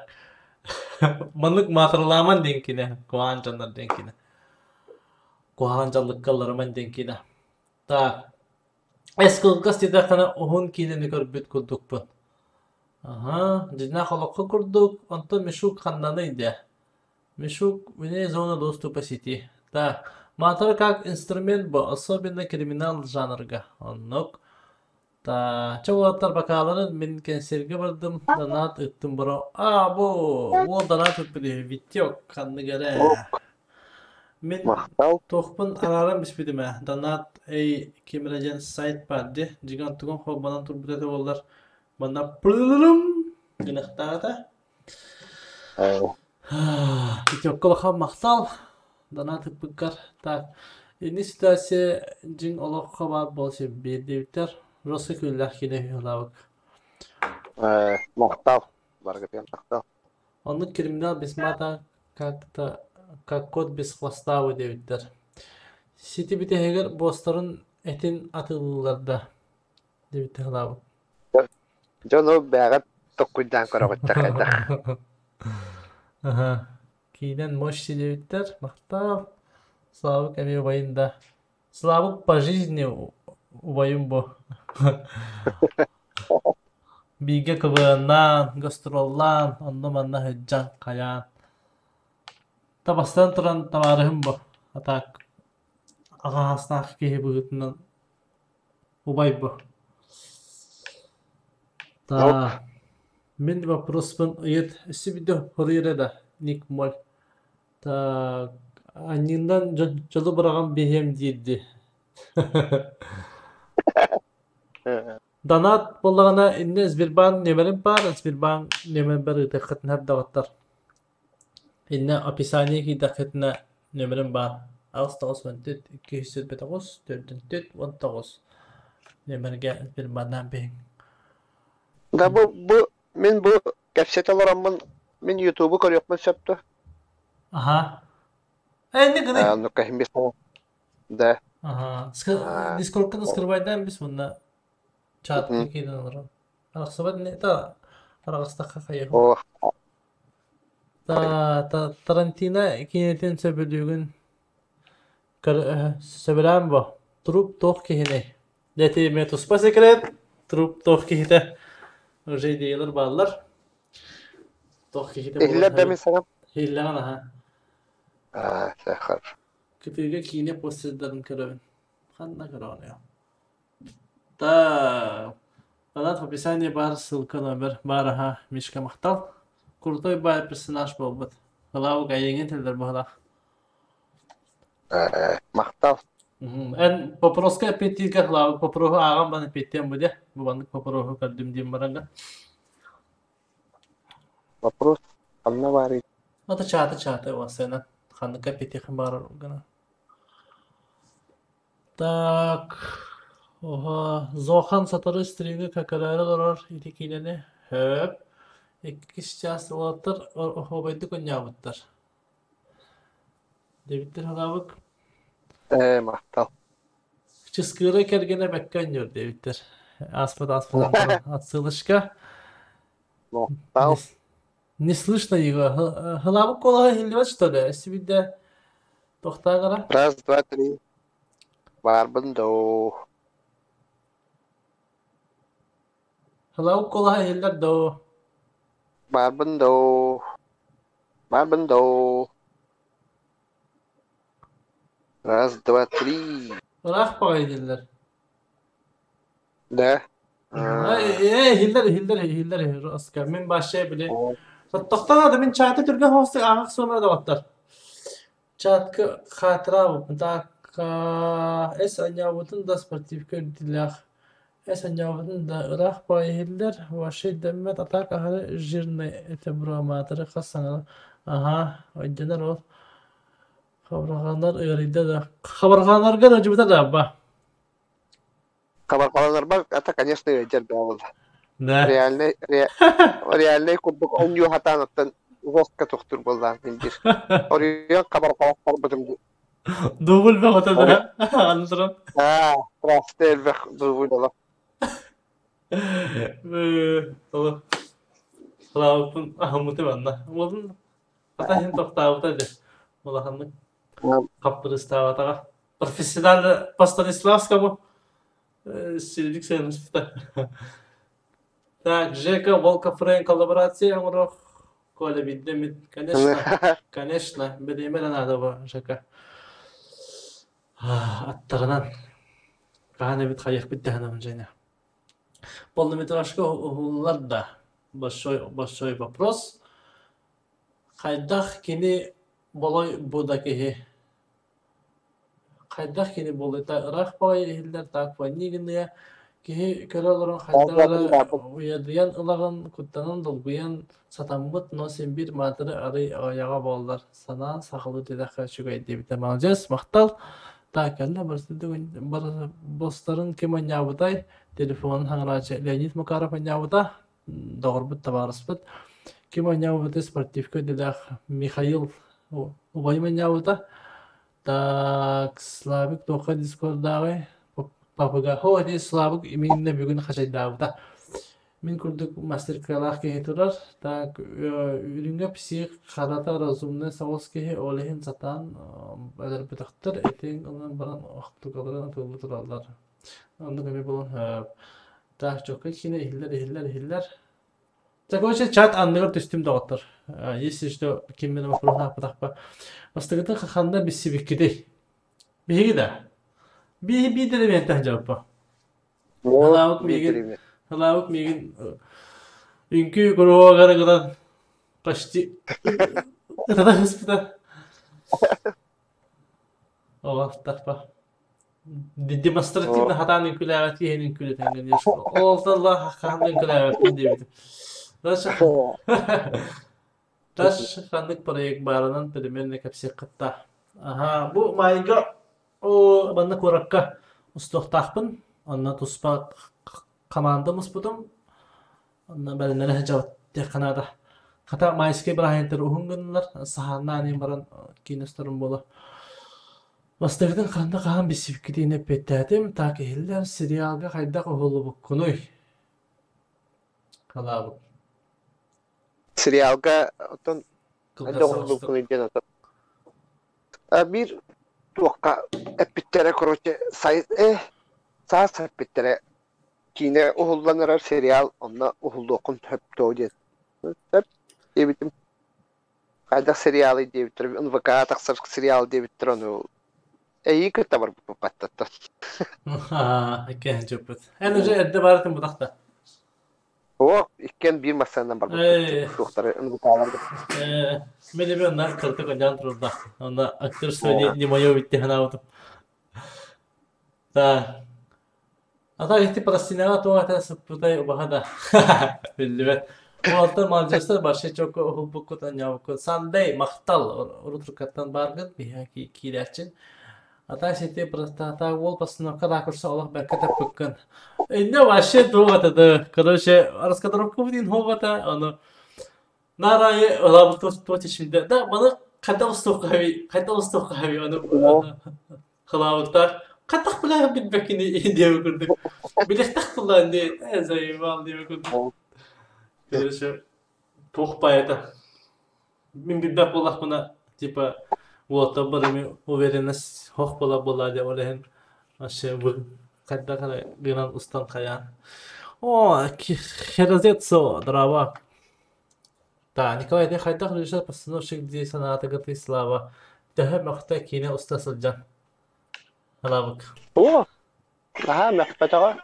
Манlık matırlaman denkine, kuancanlar denkine. Kuancanlık kallarman denkine. Так. Eskil kastida kana ohun kineni körbüt kulduk bu. Aha, jina xoloqqa kurduk, onto meshuk xannanaydı. Мешок вне зона доступа сети. Да, матер как инструмент бо, особенно криминал жанрга. Оннок. Да, чаваттар бакаларын мен кенсерге бардым, донат ыттым бро. Бо, ол донат өтпүдү, виттек, канны кере. Мен тохпун арарам биспидиме. Донат кемережен сайт барды. Жиган туган хоббанан турбутети болдар. Бана плылым. Гынактагата. Битёккол хам мактал. Донат ыппыккар. Так. Эни ситуация жин олокко бар болсо бердиптер. Росы күллах кине хулабык. Мактал. Баргатен мактал. Оны криминал бисмата как код без хвоста выдевиттер. Сити битегер бостарын этин атылыларда. Дебиттер хулабык. Жоно бягат токкуйдан көрөгөттөр. Ага. Кейден мощь дебиттер. Мактал. Славык эми убайында. Славык по жизни убайым бо. Биге кыбыаннан, гастроллан, онно манна хөджан каян. Табастан туран тамарыхым бо. Атак. Агаснах кеһи быгытынан убай бо. Та. Мен вопроспын ыйыт сибидо хорыйреда ник мол. Та анниндан жолу бараган бехем дийди. Донат боллагана инне Сбербанк нөмерим бар, Сбербанк нөмер бар текетин хеп дагаттар. Инне описание ки текетине нөмерим бар. Алстагыс 279 419 нөмерге Сбербанктан бең. Да мен бу кепсеталарамын мен YouTube көрөкмөн сөптү. Ага. Не гыны. Ну кахим бес. Да. Ага. Дискордтан скрывайдан бис мында. Чат кейден алар. Араксабат не та аракстакка кайыр. Та Тарантино кинетен сөбөлүгүн сөбөлөм бо. Труп тох кехине. Дети метус по секрет. Труп тох кехите. Уже идеялар баллар. Тох кехите. Эхлеп да мен сагам. Хиллан аха. Сахар. Кытыга кине постердарын көрөбүн. Ханна көрөөнү. Та Канат в описании бар ссылка номер бараха Мишка Махтал. Крутой бай персонаж болбут. Халау гайеңен телдер бахала. Мактал. Эн попроска петтиге халау попроху агам баны петтен буде. Бу баны попроху кардым дим баранга. Вопрос. Анна варит. Ата чата васена. Ханныка петтихин бар гана. Так. Оха, Зохан сатары стриги какарары горор итикинени хөп. 2 час олаттар хобайды конябыттар. Дебиттер халабык. Мактал. Чыскыры кергене беккен жор дебиттер. Аспад отсылышка. Мактал. Не слышно его. Халабык колага хилвет что ли? Сибидде тохтагара. Раз, два, три. Барбындо. Халабык колага хиллер до. Барбындо. Раз, два, три. Рах пагайдиллер. Да. Хиллер Оскар. Мен başşey bile. Тоқтан ады мен чаты түрген хостық ағақ соңына да баттар. Чатқы қатыра бұпын. Так, әс анявытын да спортивка үрділіғ. Әс анявытын да ұрақ байылдер. Ваши дәмет атақ ағары жирный әті бұраматыры қасаңы. Аха, ойденер ол. Қабырғанар ұйарыйда да. Қабырғанарға да жүбіта да ба. Кабаркаланар бар, это, конечно, ветер был. Да. Реальный кубок он ю хатанаттан жестко тухтур болдан индир. Орион кабаркаластар бутым. Дубль бе хота да. Андрон. Трастер бе дубль ола. Толы. Халаупын ахмыты банна. Олын атахин тоқтауыта де. Олаханның қаппырыстауатаға. Профессиональный по Станиславскому. Сиридик сенспита. Так, Жека, Волка, Фрейн, коллаборация, Амурох, Коля, Биддемит, конечно, бедемелен адова, Жека. Аттарынан, Кахана бит хаяк биттаханам Женя. Полнометражка улларда, большой вопрос. Хайдах кини болой будакихи. Хайдах кини болой та рахпай хиллер так ванигинния. Кихи көрөлөрүн хайдара уядыян ылагын куттанын долгуян сатамбыт но сен бир матыры ары аяга болдар сана сакылы дедака чугай дебите малжас мактал так әллә бар бостарын кем анябытай телефон хаңрачы Леонид Макаров анябыта догорбут табарыспыт кем анябыты спортивка дедах Михаил убай анябыта так Славик тока дискордагы Папага ходи слабык именно бүгүн хашайдабыта. Мен күрдүк мастер-класс кетурар. Так үрүнгө псих харата разумны савос ке олехин сатан бадыр битактыр этен онан баран актыгаларын атылы туралар. Аны көмө болон так жокка кине хиллер. Так вообще чат андыгыр түстүм дагыттыр. Если что киммен вопрос апатакпа. Астыгыты хаханда бисибиккидей. Биги да. Bir de ben cevap. Halawuk migin ünkü kuruğa gara kaçtı. Tada hıspıda. Oğaz tarpa. Demonstratif hatan ünkülevet yeni ünkületen geliyor. Allah hakkında ünkülevet diyebilirim. Taş kandık proyek barının primerine kapsi katta. Aha bu mayga o bana kurakka ustohtahpın anna tuspa командамыз бутум анна бәлнәле җавап тәкънада хата майскә бирәһентер уһунгыннар саһаннан баран кинестерим була бастырдын канда каһан бисипкитине петтәтем таки хилләр сериалга хайда кылып куной калабы Сериалга отон догулуп куйден ата bir tuokka epittere korotje sayt sağ epittere Kine uhullanır serial onna uhulluğun hep doğru. Hep diyebilirim. Kayda serialı diyebilirim. Onu vakaya taksır serial diyebilirim onu. iyi kötü var bu patlattı. Hakkı jöpüt. En önce edde baratın bu dakta. O ikken bir masadan var bu çocukları onu bağlardı. Beni bir ondan kırtık ondan dururda. Onda aktör söyledi Limayo bitti hanavdım. Da. Ata gitti Palestina'ya tuğa ata sıpırday ubahada. Bildi. Bu altta Manchester başı çok hubbukutan yavukut. Sunday maktal. Urutur kattan bargıt bir haki kilerçin. Ata seti prostata wol pasına kadar kursa Allah berkat yapıkın. Ne başı tuğa ata. Короче, раскадровку din hovata onu. Narayı ola bu to şimdi da bana kata ustok kavi onu kılavukta katak bile bitmekini diye kurduk. Bilek tak kullandı. Zayıf diye kurduk. Görüşü çok bayata. Min bir bak bulak buna tipa wota barımı o vereniz hoş bola diye olen aşağı bu kadar gınan ustan kaya. O ki herazet so drava. Да, Николай, ты хайдах решил постановщик где санаата гаты слава. Тэхэ мөхтэ кине уста сылжан. Халабык. O daha mehpetağa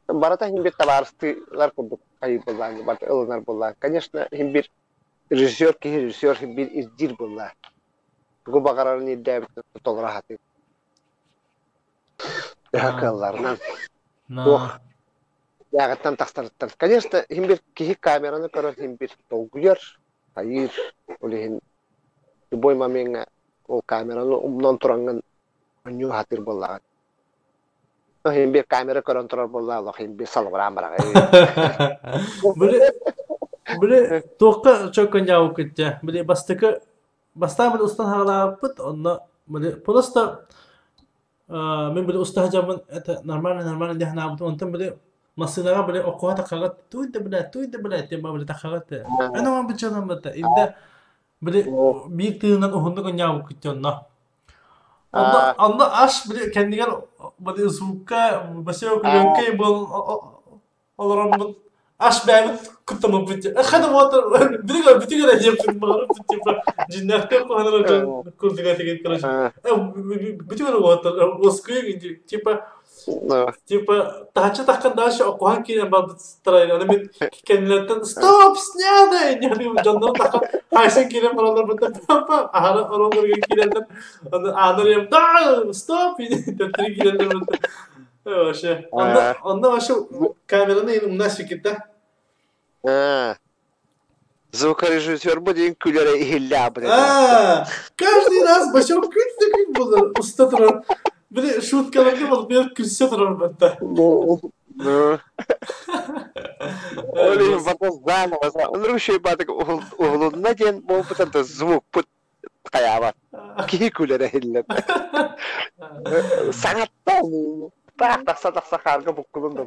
barata him bir tabarıstılar kurduk. Ayıp olağını, barata ılınar bolağını. Конечно, him bir rejissör him bir izcir bolağını. Bu bakararın iddia bitti tutol rahatı. Yakıllarından. На. Yağıttan takstarıttan. Конечно, him bir kişi kameranı karar him bir dolguyor. Hayır. Öyle him. Boy mamenga o kameranı umdan turangan anyu hatir bolağını. Him bir kamera kontrol bolağını. Him bir salgıram bırak. Böyle toka çok önce okutça. Böyle basta böyle ustan halapıt onunla böyle просто ben böyle usta hacamın normal dia hana ondan böyle masinaga böyle okuğa takagat tuyda böyle tema böyle takagat. Ana mı biçalan bata. İnde böyle bir tığından ohunda önce okutça onunla. Onda aş böyle kendi gel böyle zuka başa okuyan ki bu olarak aş ben kutlama bitti. Hadi motor bir gün yaptım bağırıp tipa cinnakta falan kurduga tekin kılıç. Bir gün motor oskuya gidiyor tipa taçı takkan daha şu okuyan ki ben tırayın onu ben kendilerden stop sniyade yani candan takkan haysen kiren paralar bitti papa ahara oralar kirenler onu anır yap da stop tetri kirenler bitti. Evet, onda başa kameranın en nasıl şekilde? Звукорежиссер будет күләре ihilla bu dedi. Каждый раз başa küçük bulur usta duran. Bir şutkalarga bulup bir kürsüye duran hatta. Öyle bakın zaman mesela. Onların şey batık oğluna diyen bu da звук put kayavat. Ki күләре ihilla. Sanatta taksa karga bukulun da.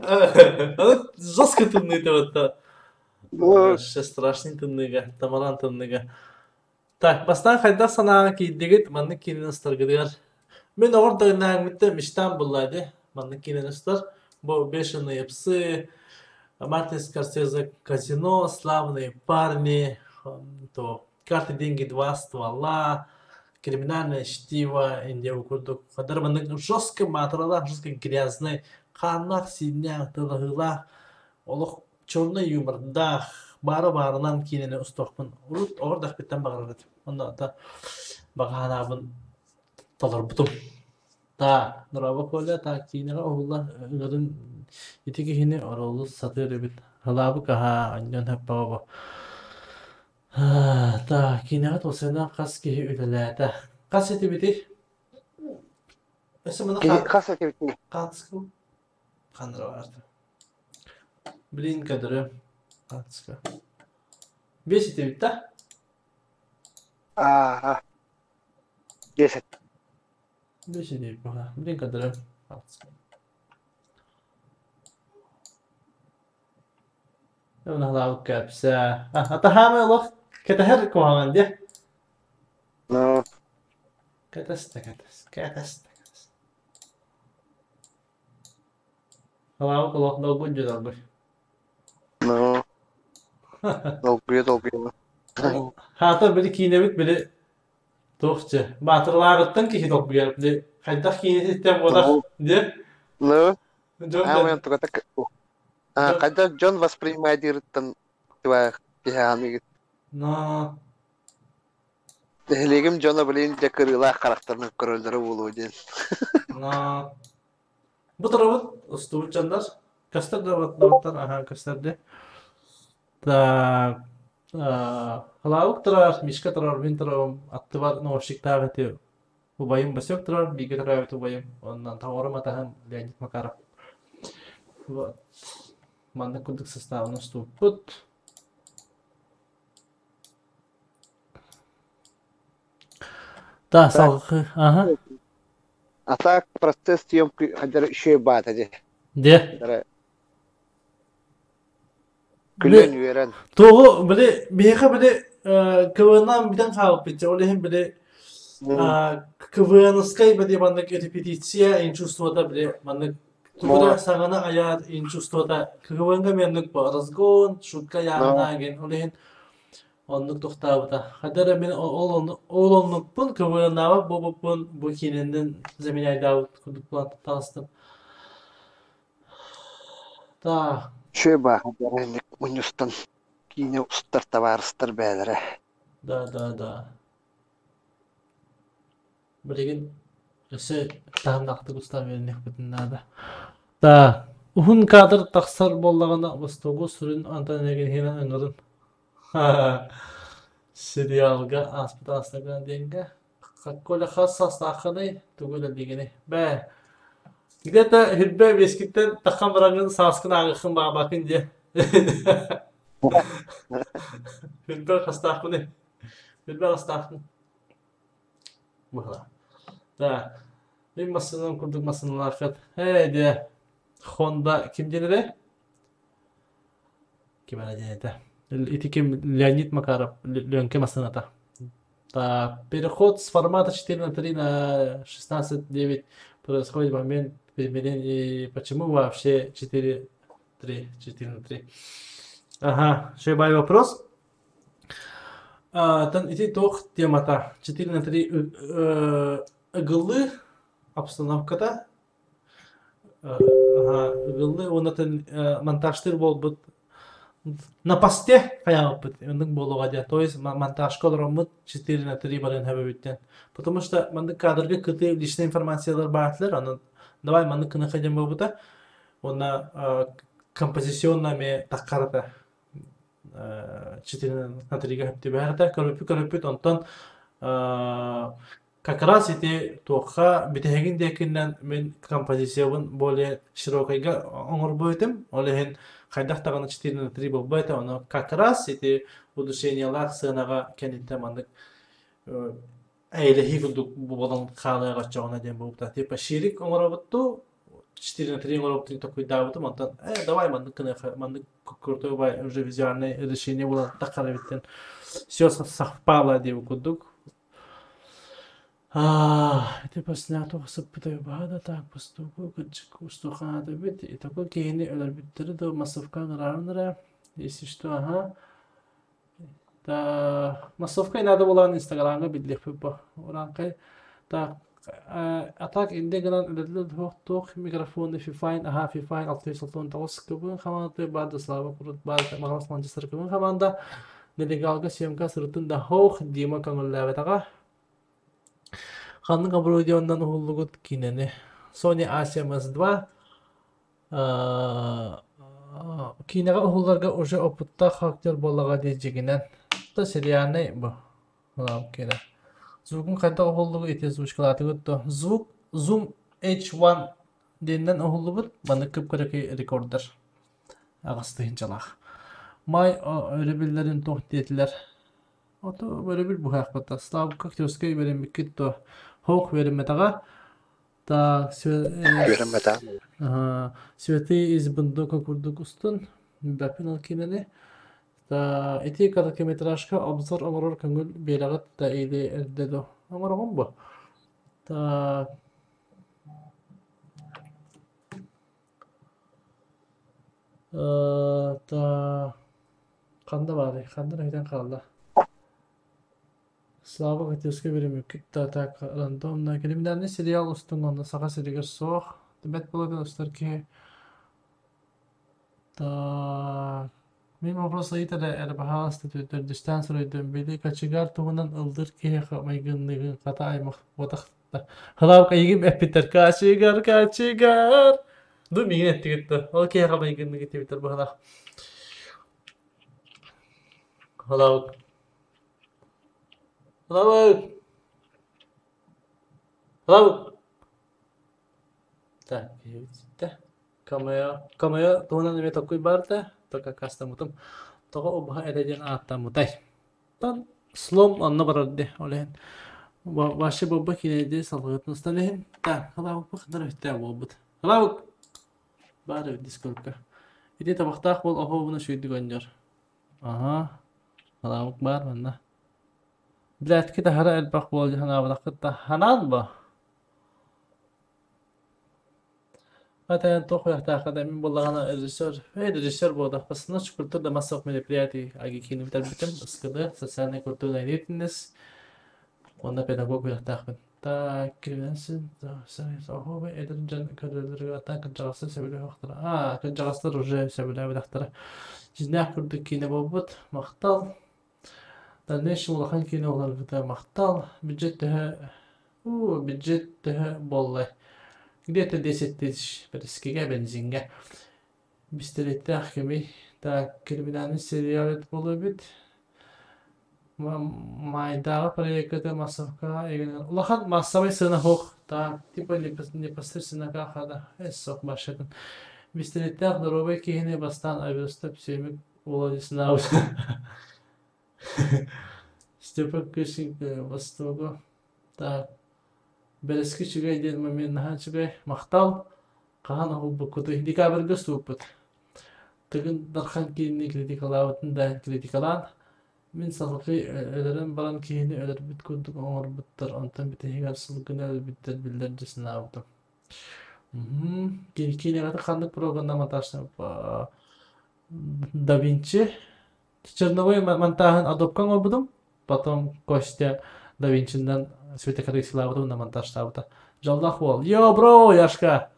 Она жестко тынный это. Вообще страшный тынныга, тамаран тынныга. Так, бастан хайда санаға кейдегет, манны кейінен ұстаргыдығар. Мен орда нәңмітті мечтам бұллайды. Манны кейінен ұстар. Бұл бешеные псы, Мартин Скорсезе казино, славные парни, то карты, деньги, два ствола, криминальное чтиво, Индия укурдук. Кадар манны жестко матрала, жестко грязный, қанлақ, сидняк, тылығылақ, олық черный юморда бары-барынан кейінені ұстықпын. Урут ордақ беттен бағырады. Онда да бағанабын талар бұтым. Та, нұрабы көйлі, та кейінеға оғылар үңірін еті кейіні оролы сатыр өбіт. Халабы қаға аннен әп бағы. Та, кейінеға толсайна қас кейі үліләді. Қас еті біті? Қас еті біті? Қас кіл? Қандыра барды. Блин, кадры. Адска. Весите ведь, да? Ага. 10. Весите ведь, ага. Блин, кадры. Адска. Eu não dá o que precisa. Até hame logo. Que te her com a mandia. No. Que testa. Olha o coloco no gunjo da boy. No. Dolguyor. Hatta böyle kinemit böyle Tohça. Batırlağıttın ki hidok bir de. Kaydak yeni sistem odak de. Ну, John а мы ben. только так. John. Когда Джон воспринимает иртан тва пихами. No. Легим Джона блин декырыла характерны көрөлдөрү болуу ден. No. Bu tarafı ustuğu çandar. Kastar da vatlar. Aha kastar de. Ta халааук тұрар, мишка тұрар, мен тұрар, атты бар, ношик тағыты. Убайым басек тұрар, биге тұрар өті убайым. Ондан тауырым атаһым Леонид Макаров. Вот. Манда күлдік составын ұступпыт. Да, салқы. Ага. А так процесс съемки хадер еще бат аде. Де. Күлен үйрен. Тоғы, біле, бейқа біле, көвіннан бітен қалып бітті. Олейін біле, КВНскай бәде мандык репетиция ин чувствода біле, мандык тугда сағана аяд ин чувствода КВНга мендік разгон, шутка яғнаген, олейін онлық тоқтабыда. Хадара мен ол онлықпын КВНава бобыппын бұл кененден земен айдауыт күдік бұлан таныстым. Да. Шөба хадер мунюстан кине устар товарыстар бәлері. Да. Білеген өсі тағымдақты құстар верінек бітіннады. Да. Ухун кадр тақсар боллағына бастығы сүрін антанеген хена өңірін. Сериалға аспыт астаган денге. Какколя хас астақыны түгілі дегені. Бә. Где-то хирбе бескиттен таққан бірағын саскын ағықын бағбақын де. Хирбе қастақыны. Хирбе қастақын. Бұқыла. Да. Мен масынын күрдік масынын ақыт. Де. Хонда кім денеді? Кім әлі денеді? Ити кім Леонид Макаров. Ленке масыната. Да. Переход с формата 4:3 на 16:9 происходит момент переменения. И почему вообще 4:3? Ага. Шебай вопрос. Тан ити тох темата 4:3 ıгылы обстановкада ıгылы онатын монтажтыр болбут на посте каябыт ондун болуга да, то есть монтаж колоромут 4:3 барын хабебиттен, потому что мандык кадрга кыты личный информациялар баатлар, анан давай мандык кына хадем болбута она композиционными таккарата 4:3 хепти баарта көрөпүт онтон как раз эти тоха битегин декинен мен композициябын более широкойга оңорбойтым, олехин кайдах таганы 4:3 болбойта, оно как раз эти удушениялар сынага кенитте мандык эйлехи күлдүк болон каалайга чогона дем болупта, типа ширик оңоробутту 4:3 оңоробутту такой давытым, онтон давай мандык кына мандык көртөй бай уже визуальное решение было такарабиттен все совпало деп күлдүк. Это после того, что питаю багато, так поступлю, качку устухана бит, и такой кейни элербиттери до массовка гаранра, если что, ага. Да, массовка надо было на Инстаграме бидлих по уранкай. Так, а так индегран элерлер тох микрофоны фифайн, ага, фифайн, алтыйсалтон талс кыбын хаманды барды слава курут барды магас Манчестер кыбын хаманда нелегалга съемка сыртын да хох дима каңыллабетага. Ханның абродиондан ухуллугут кинени. Sony A7S2 кинега ухулларга уже опытта хактер боллага дейжигинен. Та серианы бу. Улам кене. Звукун кайда ухуллугу ите звучкалаты гутто. Звук Zoom H1 денен ухуллугут маны кыпкыракы рекордер. Агастыйынчалах. Май өрөбүллерин тохтетилер. Ото böyle bir bu hakikaten. Slav kaktöskey verim kitto. Hok verim metaga. Ta Verim meta. Sveti iz bunduk kurduk ustun. Bapin alkinene. Ta eti karakimetrajka obzor amoror kangul belagat ta ili erdedo. Amar bu. Ta kanda bari. Kanda neyden kaldı? Слава Гатевской время китта так рандомно. Криминальный сериал устунганна саха серигер соох. Тибет было старки. Так. Мен вопрос айта да эрбахаста төтөр дистанс ройдон били качыгар тугунан ылдыр кеха майгынныгын ката аймак ботакта. Халав кайгым эпитер качыгар. Ду миген эттигетти. Ол кеха майгынныгы тебитер бахала. Халав. Халав. Халав. Так, да. Камая тугунан эме такой барда. Тока кастамутум. Тока обха эреден аттамутай. Тан слом анна барады олен. Башы баба кинеде салгытныстан лehen. Так, халав бахдар өтә болбут. Халав. Бары дискордка. Иде табактак бол охобуна шүйдүк онжор. Ага. Халав бар манна. Билетки de hara elbaq bolcu hanavlaqda hanan ba. Atayan toqyaqta akademi bollagana rejissör boda. Basına çukurtur da masok merapриятий agi kini bitar bitim ıskıdı. Социальная культурная деятельность. Onda pedagog yaqtaqın. Ta kirvensin. Охо бе эдержан körülürü atan kıncağısı sebele vaqtıra. Kıncağısı уже sebele vaqtıra. Jiznaq kurduk kini bobut. Maqtal. Дальнейшем улахан кине олар бите мактал бюджет боллай где-то 10 тысяч перискеге бензинге бистеретте ахкеми так криминальный сериал болу бит майдагы проекты массовка улахан массовый сына хок так типа непосредственно кахада эсок башатын бистеретте ахдаробай кихине бастан авиостап семик уладисна Степан Кышин Востоку. Так. Берески чугай ден момент нахан чугай мақтал. Кахан ахубу куду. Декабрьга ступут. Тыгын дархан кейінне критикалауытын да критикалан. Мен салқы өлерін баран кейіні өлер бит күндік оңыр бұттар. Онтан біті хегар сылғын өлер биттер білдер жесін ауыдым. Кейіне қаты қандық программа маташны. Да Винчи. Черновой монтажын адопкан обудум. Потом Костя Да Винчинден светокоррекциялаудум на монтаж табыта. Жалдах бол. Йо, бро, яшка.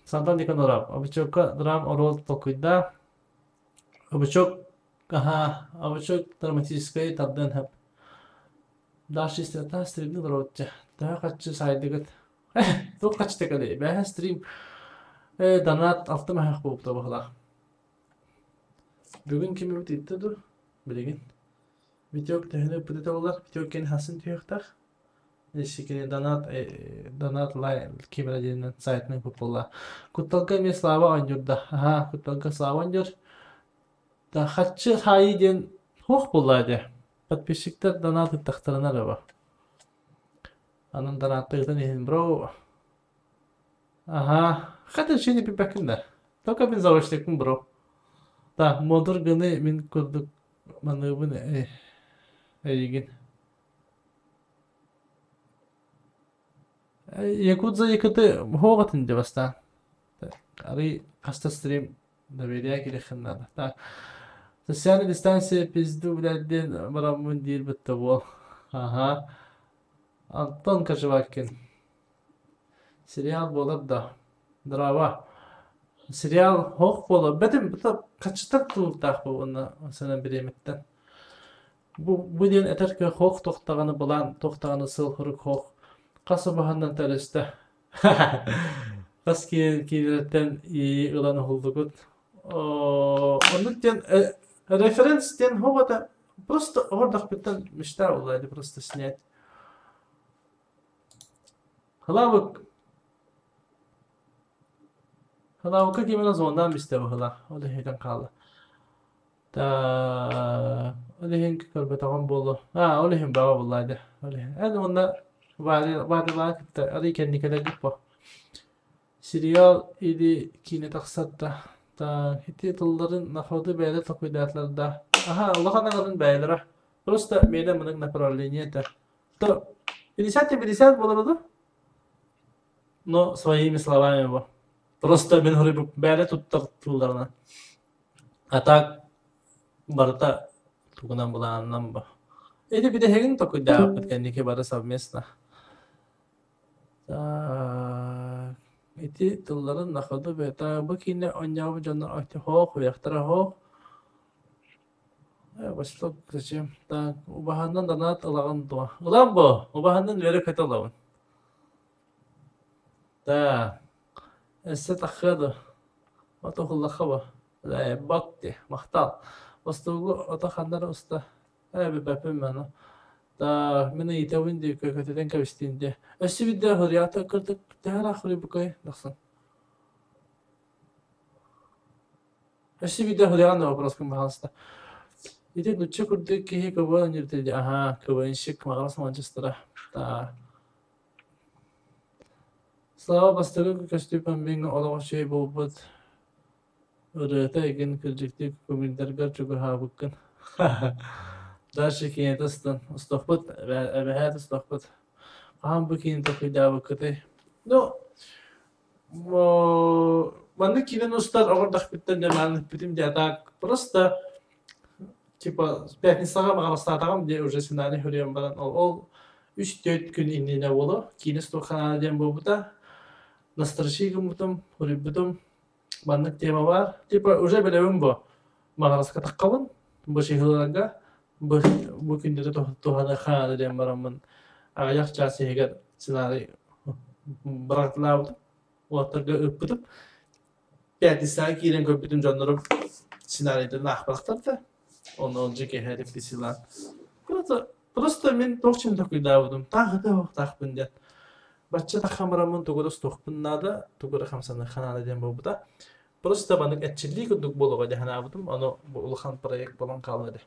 Сантан Никоноров. Обычокка драм орол токуйда. Обычок драматической табдан хэп. Даши стета стримны доротча. Да качы сайдыгыт. Тук качы текады. Бәһә стрим. Донат алты мәхәк болып табыла. Бүгін кеме өтетті ду, білеген. Видеок тәхіні бұдыта олар, видеок кен хасын түйіқтақ. Нешекене донат лай кемера денен сайтының көп болла. Күтталға мен слава анжырда. Күтталға слава анжыр. Да хатчы хайы ден хоқ боллайды. Подписчиктер донат үттақтарына рыба. Анын донаттығын ехін бро. Хатыр шені бібәкінді. Тока мен заваштекін бро. Да, модур гыны мен көрдік маныбын әйген. Якудза екіті хоғатын де баста. Ары қаста стрим доверия керекін надо. Так, социальная дистанция пизду блядден барамын дейір бітті бол. Антон Кажевакин. Сериал болар да. Драва. Сериал хоқ болу. Бәдім бұта қачытар тұлықтақ бұл оны сәнен біреметтен. Бұл ден әтәркі хоқ тоқтағаны бұлан, тоқтағаны сыл құрық хоқ. Қасы бұхандан тәрісті. Қас кейлерден ей ұланы ғылдығыд. Оны ден референс ден хоғада просто ордақ біттен мүштар олайды, просто снять. Халавық. Халавка кемена зондан бистебі хыла. Оды хейден қалды. Оды хейн көрбетаған болу. Оды хейн баға болайды. Әді онда бадылар кітті. Оды кәндікелер деп бо. Сериал иди кейіне тақсатта. Хетті тұлларын нақоды бәйлер тоқуйдатларда. Аллаханағырын бәйлера. Просто мейден мұның направлениеті. 50-50 болырды? Но своими словами бо. Просто мен хори бәле туттар тулдарына. Так барта тугунан буланнан ба. Это бедехеген такой, да, подканники бары совместно. Так. Эти тылларын нахады бета бу кине оньябы жанна ахти хох, уяхтара хох. Başlık kızım. Так, убахандан дана тылаган туа. Улам бу, убахандан вере кайталавын. Так. Эссе тахады. Ото хуллаха ба. Ла бакти, мактал. Остугу ото хандар уста. Бе бепем мана. Так, мен итевин ди көтөден кабистинде. Эссе бидде хурията кырдык. Тара хури букай даксан. Эссе бидде хуриян вопрос кым баханста. İde gıçça kurduk ki kıvın yürütüldü. Aha, kıvın şık mağaras Manchester'a. Ta. Slava bastığı köstüpen bin olağı şey bulbud. Urata egin kırcıktık komündergar çok havukun. Daha şekiyen tastan. Ustahbut, ebehet ustahbut. Aham bu kini toku davukatı. No. Bana kinen ustar orada bitten demen bitim diyatak. Просто типа пятницаға мағарастатағам де уже сценарий хөрем баран ол 3-4 күн иннене болу кинес туханаден болбута настройщигім бутум хөреббутум баннык тема бар типа уже белебим бу мағараска таккабын бу шехиларга бу күндері тухана ханаден барамын аяк часы егер сценарий быратылабытым уаттарга өппүтүп пятницаға кирен көппүтүм жондоруп сценарийден ахбактарды Onu önceki hedeflisiler. Просто мен тоқчын токуйдабыдым. Тағы да тақпын дед. Бачча тақамырамын тугурус тоқпыннады. Тугуру хамсаны хананы ден болбуда. Просто банык әтчілі күндік болуға деханабыдым. Оны улхан проект болан қалады.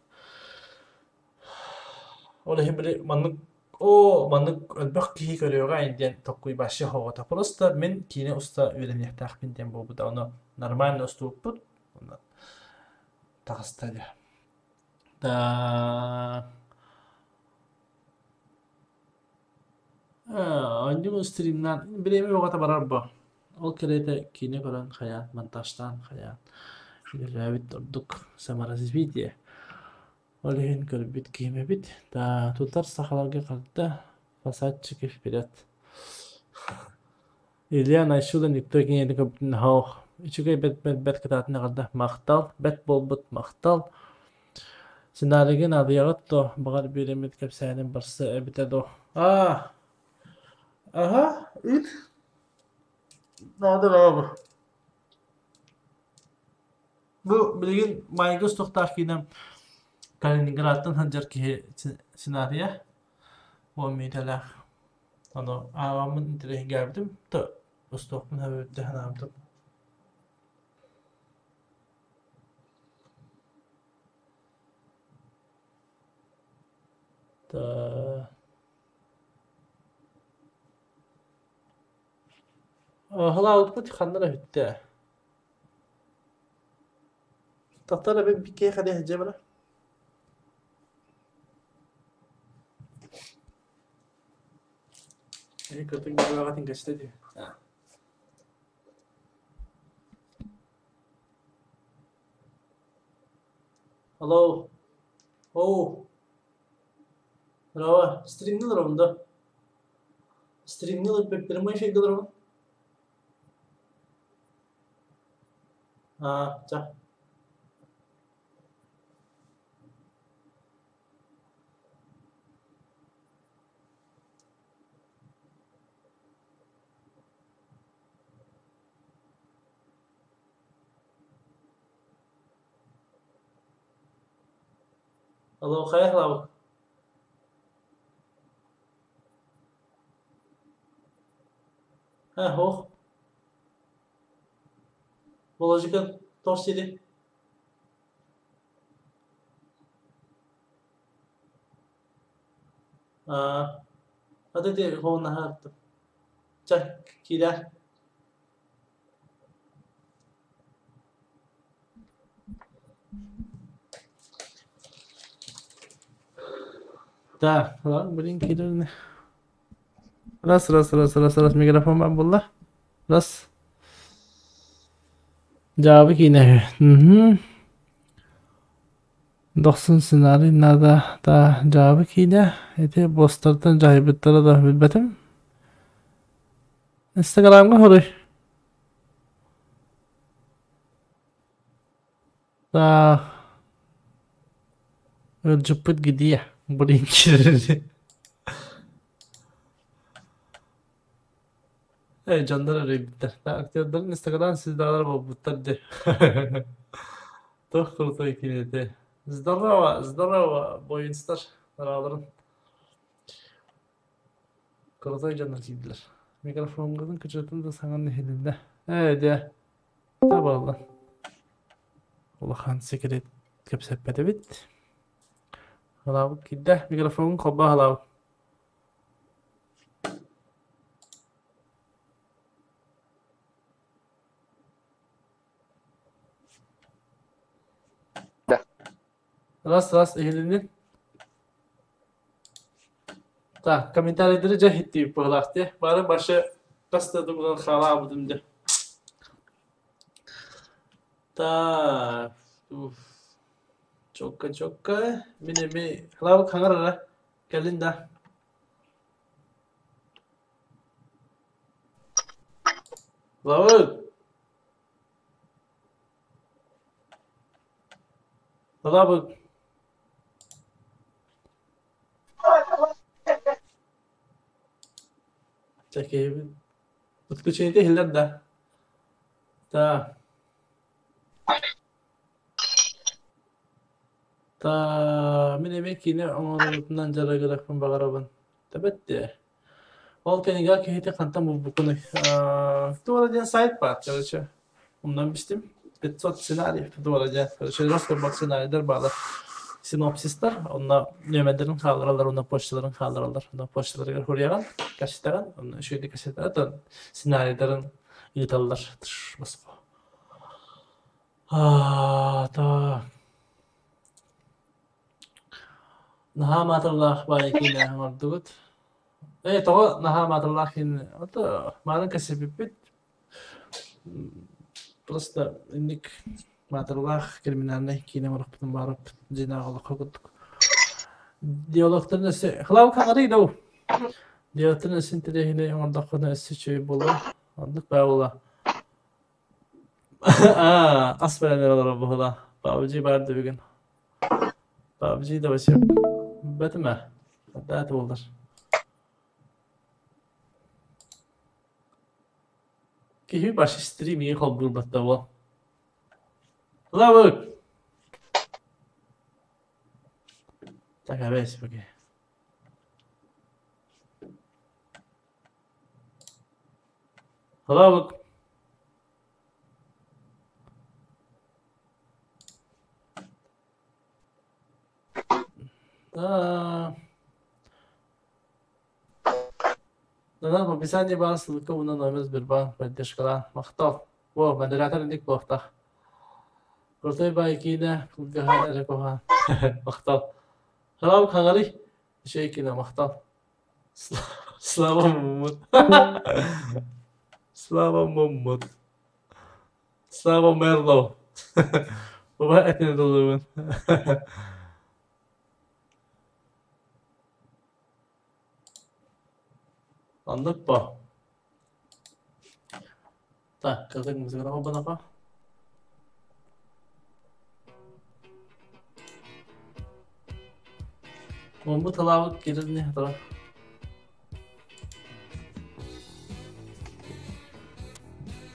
Олы хебілі маннык өлбәк кихи көріуға инден тоқуй башы хоғыта. Просто мен кейіне уста үйренек тақпын ден болбуда. Оны нормально устуып бұд. Тағыстады. Да. Önce streamden birimi vakata barar bu. O kerete kine koran hayat, montajdan hayat. Güzel durduk. Samarasız video. Olehin körbit kime bit. Da tutar sahalarga kaldı. Fasat çıkıp bilet. İlyan ayşudan iptokin yedik öptün hao. Üçüge bet kıtatına kaldı. Maqtal. Bet bolbut maqtal. Senaryogen adıyagat da bağır birimit kapsayının barsı bite do. Aha, it. Nadir abi. Bu bilgin Maygos toqtaqinem Kaliningrad'dan hancar ki senaryo. O midala. Onu avamın internet geldim. Da Ustaqın habibde hanamdım. Hala output xanlara bitti. Tahtara ben bir kere kadar hecebra. İyi kırtık bir vaktin kaçtı diyor. Hello. Oh. Bravo. Stream'de durum da. Stream'de bir прямой эфир durum. 자. Hello, خير لو. هو. Logical torcida. Hadi de hona hattı. Çak kiler. Da, lan bilin kiler. Ras mikrofon ben bulla. Ras. Cevabı yine. 90 ssenariy nada da cevabı kiyde. Eti bostardan cahibetleri da bilbetim. Instagram'a horuy. Da cıppıt gidiyor. Burayı kirirdi. Canlar arıyor bitler. Da aktörlerin Instagram siz dağlar bu bitlerdi. Toch kruto ikiledi. Здорово, boyunçlar. Dağların. Kruto canlar kiydiler. Mikrofonların küçültünü de sana ne hedinde. Evet ya. Tabi Allah. Ulan sekret kapsepete bit. Halav kidde mikrofonun koba halav. Rast ehlinin. Ta komentarları cahitti bu halaftı. Bari başı kastırdım bunun halav budumdu. Ta çok minimi halav kangarara gelin de. Halav. Halav. Çekeyim. Utku çeyde hiller de. Ta. Ta minimi kine onlardan jara gerakpan bagaraban. Tabetti. Ol keniga kehite kantam bu konu. Doğru site var. Kardeşim. Ondan bistim. Bitsot senaryo. Doğru diye. Kardeşim rastgele bak senaryolar bağlı. Sinopsisler. Onlar nömelerin kaldırırlar. Onlar poştaların kaldırırlar. Onlar poştaları koruyan. Kaşıtaran. Onlar şöyle kaşıtaran. Senaryoların yıtallar. Basıp. Ta. Naha matırlar bayki ne oldu? Toğa naha matırlar kin. Ata malın kasibip. Просто indik matırlar kriminalne kine maraptın barıp cina ola kokuduk. Diyalogların ese halav kanarıydı o. Diyalogların esintirehine orada konu ese şey bolu. Anlık bağla. Asperenler olarak bu hala. Babuji vardı bir gün. Babuji de başı. Betime. Hatta da olur. Kimi başı stream iyi kol bulmadı bu. Ula bak. Tak habis bakayım. Ula bak. Nana bir saniye bana sılıkı bundan ömüz bir bağ beddeşkala maktal. Bu moderator indik bu hafta. Kurtay baykine kulgaha erekoha maktal. Halav kangari şey kine maktal. Slava Muhammad. Slava Muhammad. Slava Merlo. Bu etini doluğun. Anlık bu. Tak, kızık müzik ama bana bak. Bu talavuk girir ne taraf?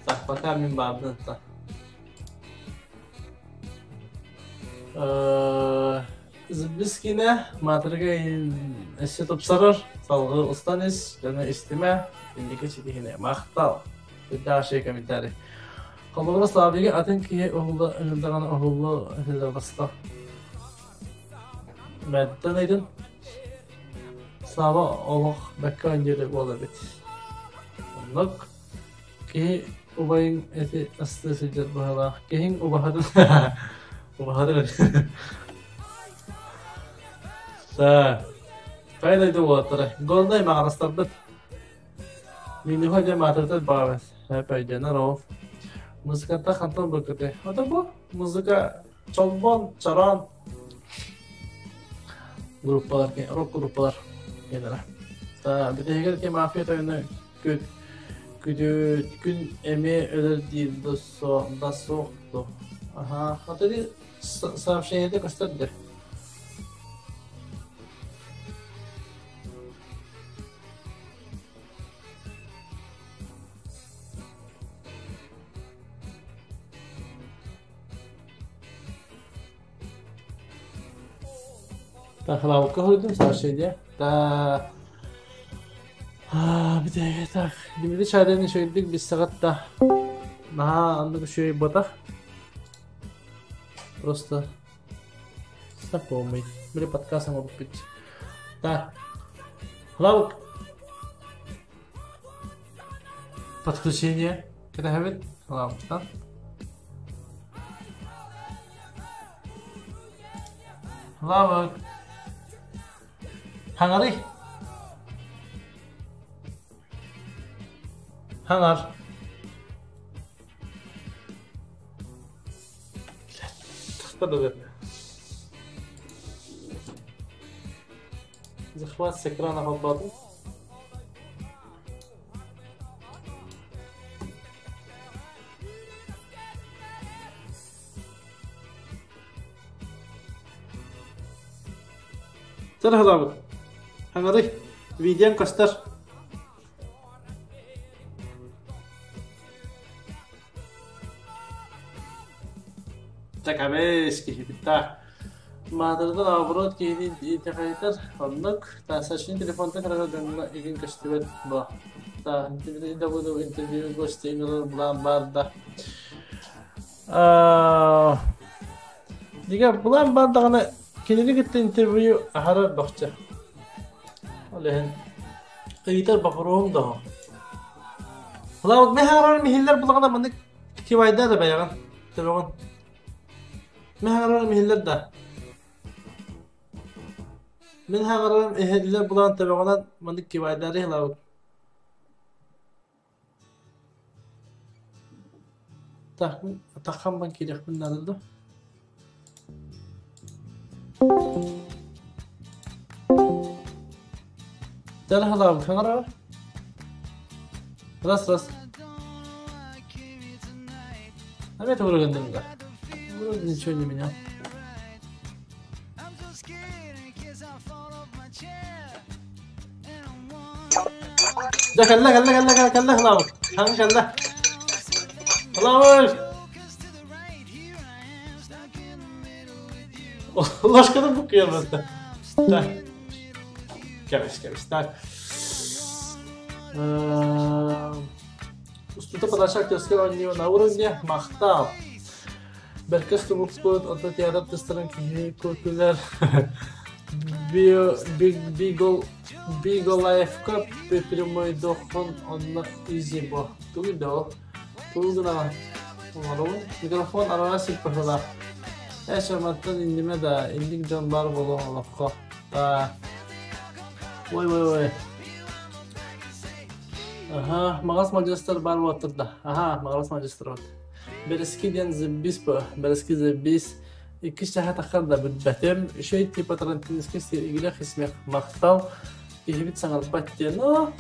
Tak, bakalım min babını tak. Zibbiskine matırga eşe topsarır. Salgı ustanız, dana istime. İndiki çidihine maktal. Bir daha şey komentari. Kalbura sabiye atın ki oğulda önünden oğullu önünden basta. Medden aydın. Saba Allah bekka önceli bu olabilir. Onluk ki ubayın eti aslı sıcak bu hala. Kihin ubahadın. Ubahadın. Sa. Faydaydı bu atları. Golday mağarastardık. Mini hoca matırdı bağız. Hep aycanar o. Müzikata kantan bakıdı. O da bu. Müzika çolbon, çaran. gruppalar, rock gruppalar genel. Ta bir de gel ki mafya oyunu gün eme ölür değil da soğuktu. Aha, hatta bir сообщение gösterdi. Так, лавка ходим, сообщение. Да. Bir de tak. Şimdi çaylarını söyledik bir saat da. Daha anlık şey bata. Просто знакомый. Были подкастом могут быть. Так. Лавк. Подключение. Kita have it. Лавк, да? Лавк. Hangari. Hangar. Что захват с экрана подбаду. Terhalam. Hangari. Videom kastar. Так, абески хитта. Мадырдан аброт кейди текайтар. Оннук та сашин телефонда караганда игин кастыбет ба. Та интервью буду интервью гостингер булан барда. Дига булан бардагына кенели кетти интервью ахара бакча. Олен кыйтар бакырым да. Булан мехарар михиллер булагына мындык кибайда да баяган. Тебеган. Мехарар михиллер да. من هغرم إهدلر بلان تبعنا من كوايداري هلاو تخم من كده من نادلو ترى هلاو هغرم راس أنا تقول عندنا ده ورد نشوفني منها ده كله خلاص هم كله خلاص الله aşkına bu kıyamette Kemiş tak Устута подача тескер он него на уровне махтал Беркес тубук спорт от театр тестeren kültürler Bigo Life Cup прямой доход онна изи бо. Тугидо. Тугна. Микрофон арасы пахала. Эшаматтан индиме да индик жан бар боло алакка. Та. Ой. Aha, магас магистр бар отурда. Aha, магас магистр. Берески ден зебис бо. Берески зебис İki saat akılda bütbetim şey tipe tarantiniski ilgili hismek maktal ihbit sangat battiyano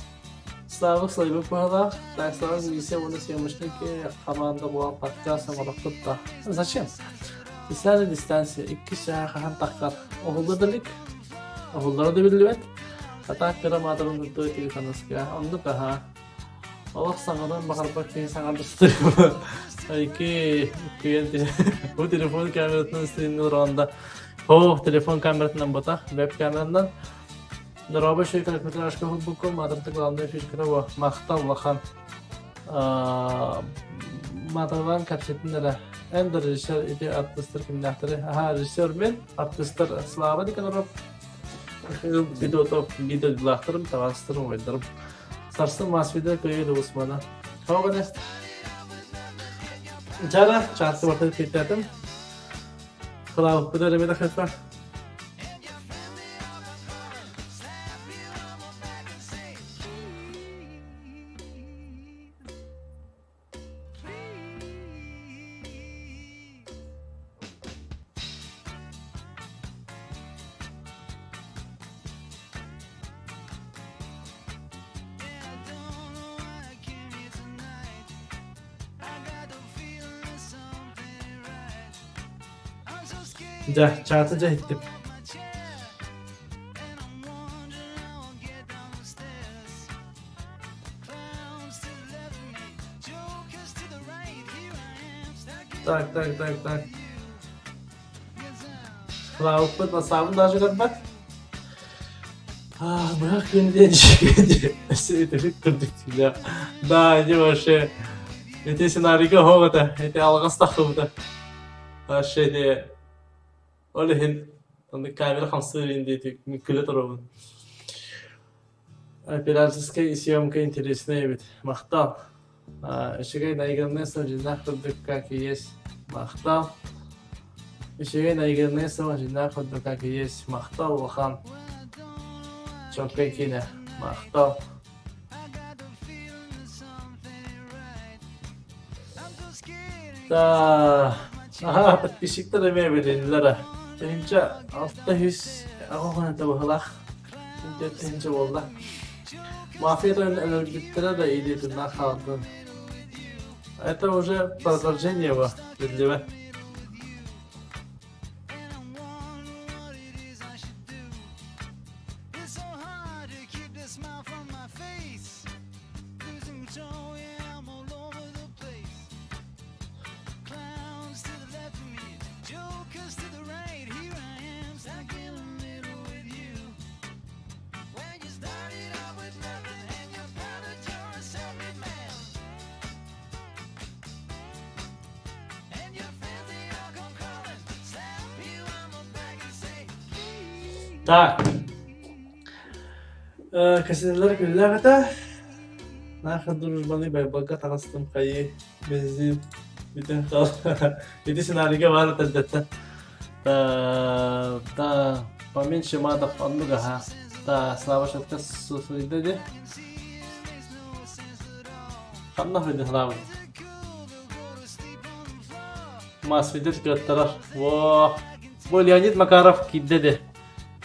slavik bahada так сразу все у нас ямышники команда була подкаст самолокта зачем исәле дистанция 2 saat хан таккар оғылдыдылик оғылдарды билбет ата пирамаданың дүртөй телефоныска онды каха Аллах саңадан бақарбак кейін саңадысты Bu telefon kamerasından istediğinde durağında telefon kamerasından bata web kamerasından Dıraba şey kalkıtır aşkı hudbukum madırtı kılamda fikri bu Mahtal lakan Madırlan kapsetinde de en de rejissör idi artistler kimdahtırı rejissör men artistler slava diken orap video dilahtırım tavastırım oydırım Sarsın masvide köyüydü Osman'a Hava ne? Cara çarptı ortada kitledim. Kılavuk bir de dakika. Да, чаты жайттым. Так. Лаупыт насабын даже гадбат. Бірақ енді сөйтіп көрдік дейді. Да, не вообще. Это сценарийға хоғыда, это алғас тақылды. Вообще де, олы хен, онды камера қамсырын дейді, мен күлі тұрауын. Операторская съемка интересная ведь. Мақтал. Еще наигранные сажина ходок как и есть. Мақтал. Еще наигранные сажина ходок как и есть. Мақтал лохан. Чонкай кине. Мақтал. Да. Подписчиктер эме белелер. Биринчи 600 агогана табылах. Биринчи болду. Мафиядан элементтере да идет на халдын. Это уже продолжение его, видимо. Так. Кассеталар күлләр бата. Нахыр дружбаны байбалга тагыстым кайы. Бензин бүтән кал. Бите сценарийга бар тәдәттә. Поменьше мадап анныга ха. Слава шатка сусыйды де. Ханна хыды слава. Масвидет каттарар. Во. Бу Леонид Макаров кидде де.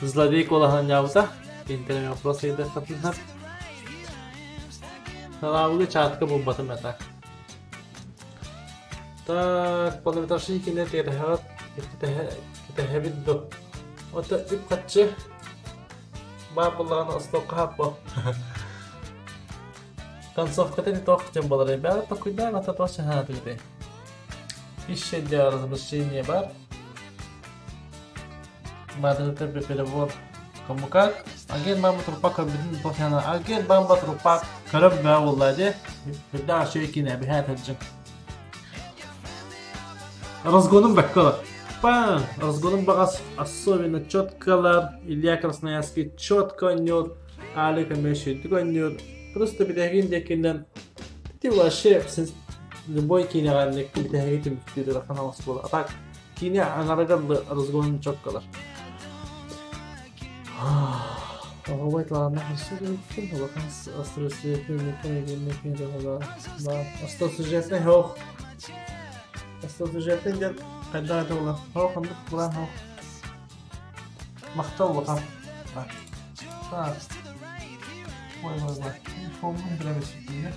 Злодей колахан явса, интернет вопрос еді қатынап. Салауды чатқа бомбатым әтак. Так, полнометражный кинет кетәхәбидді. Ота үп қатшы. Бар болағаны ұстауқа хаппо. Концовката не тоқ тем болары. Бәрі тоқыйда ғата тоқ шаханаты гіде. Ишшенде размышление бар. Мадрида перевод кому как. Агент бамба трупак обиден похяна. Агент бамба трупак караб бауладе. Беда шейкине бихат хаджин. Разгоном баккала. Разгоном багас особенно четкалар. Илья Красноярский четко нёт. Алика Меши нёт. Просто бедагин декинен. Ты вообще любой кинеганник бедагин ты рахана wasбол. А так кине анараган разгоном четкалар. Оғабайтларына қыршығы өткен, олақын астросиетін мекен жоғыла. Астросиетін хоқ. Астросиетін дер қайда қайда олар. Хоқ, ұндық бұлан хоқ. Мақтал олақам. Ой. Фомын біремесі дейіне.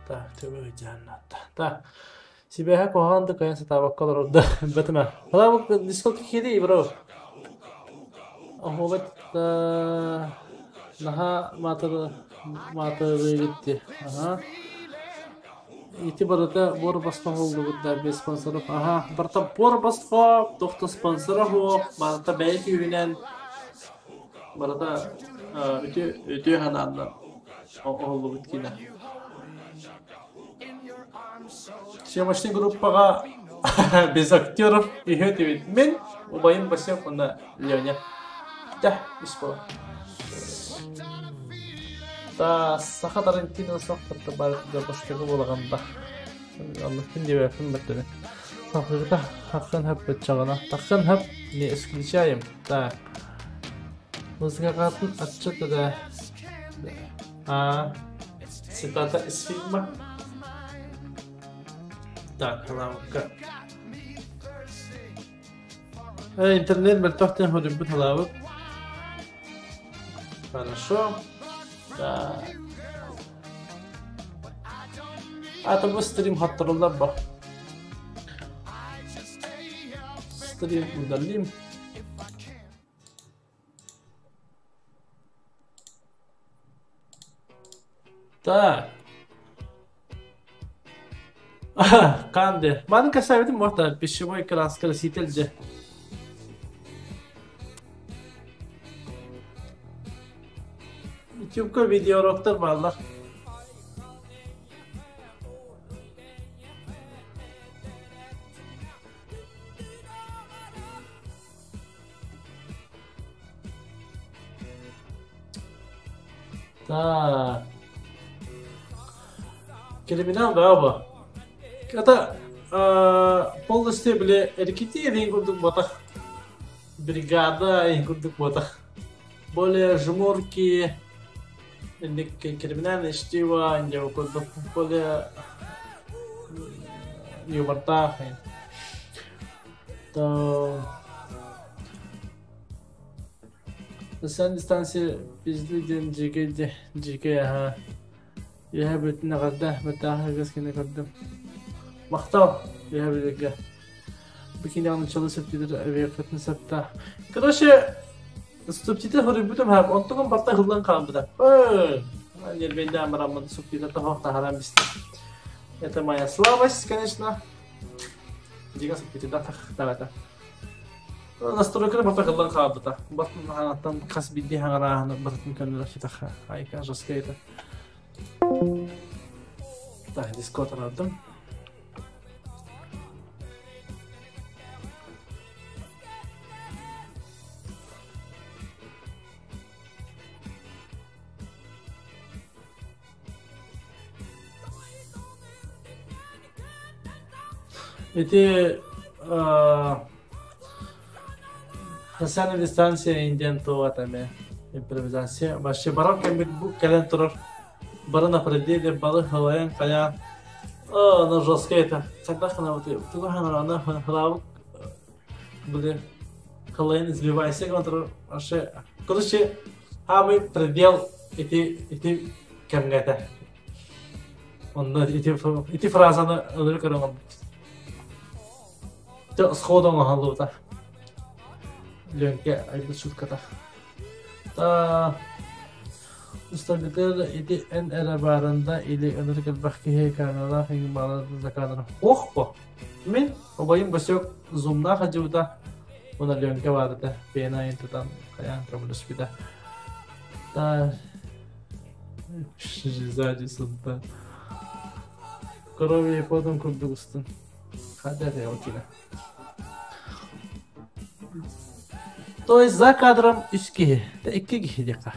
Так, төбөй жаннатта. Так. Сибеха коганды каян сатабаккалар орда бетиме. Бала бу дискотека киди, бро. Ахобет наха матыр гитти. Ага. Ити барата бор басқа болду бутта бе спонсоров. Ага, барта бор басқа тохта спонсоров, барта бәйки үйнен. Барата өтө ханандан. Олду биткине. Съемочный группаға без актеров үйетебет. Мен убайын басем онда Леоня. Да, беспо. Саха Тарантино соқтырды барытында бастығы болағанда. Аллахтың деп әпін бәттіні. Сақырда хақын әп бәт жағына. Тақын әп не исключаем. Так. Музыка қатын отчеты да. Цитата из фильма. Так, ламка. Интернет бертохтен ходим буталавык. Хорошо. Да. А то бы стрим хаттарулар бар. Стрим удалим. Так. Канде. Маны касабетим мохтар. Пищевой краска сителже. YouTube'ga video roktır barlar. Так. Криминал гaba. Kata polisi bile erkiti yang kurduk botak. Brigada yang kurduk botak. Boleh jumurki криминальное чтиво, более юморта, то на дистанции безлиден жиге я бы награда бетаха gaskine kurdum. Мактал я бы га. Бикинен çalışıp gider eve katını satta. Короче, субтитр хөрөбүтөм хап онтогон батта хылдан калды. Анер бенде амрамын субтитр тохта харам бисте. Это моя слабость, конечно. Дига субтитр да. Настройка батта хылдан калды. Баттын ханаттан кас бидди хаңарахны баттын көндөр читаха. Айка жаскайта. Так, дискот арадым. Эти хасана дистанция индиан то атаме импровизация. Вообще барак кем каленторор барана пределе балы хаваян кая. На жестко это. Тогда хана вот туга хана на хлав bude хаваян сбивайся контроль. Вообще, короче, хами предел эти кем гата. Он эти фразы на лирикаром. Сходом халута. Ленке айда шутката. Та устагытыр эти эн эрабарында или энергет бахкихе канала хин балады закадыр. Охпо. Мен обайым басек зумна хажута. Она ленке варда. Пена интутан каян проблеспида. Та жизади сунта. Корови потом курдугустун. Хадя те окина. То есть за кадром 3 кişi, 2 kişi deka.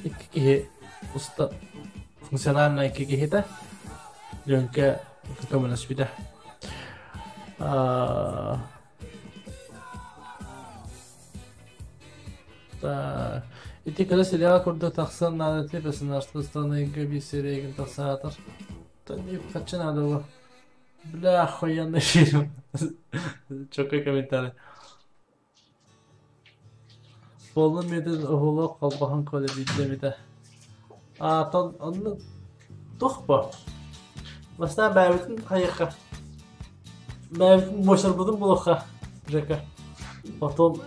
2 kişi usta функциональная 2 kişi de Ленка камера спида. Та эти когда сериал курда таксан надо те персонажты страны gibi серия таксатыр. То не хочу надо его. Бля, охуенный фильм. Чокай комментарий. Bolun medir oğlu kalbahan kole bitlemide. Ton onu tuhba. Mesela Mevlüt'ün hayıka. Mevlüt'ün boşalmadığım buluka. Jeka. Потом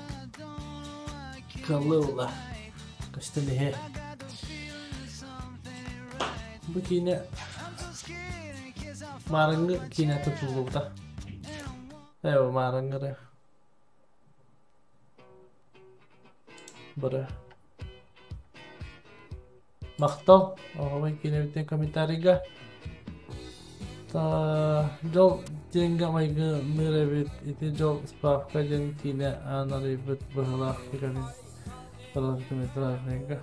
kallıla. Kaçtı nehe. Bu kine marangı kine tutuldu da. Evet marangı. Бара. Мақтал. Ой, кинебитен комментарийга. Та жол деньга майга миребит. Ити жол справка ден кине анарибит бахалах кигани. Бара комментарийга.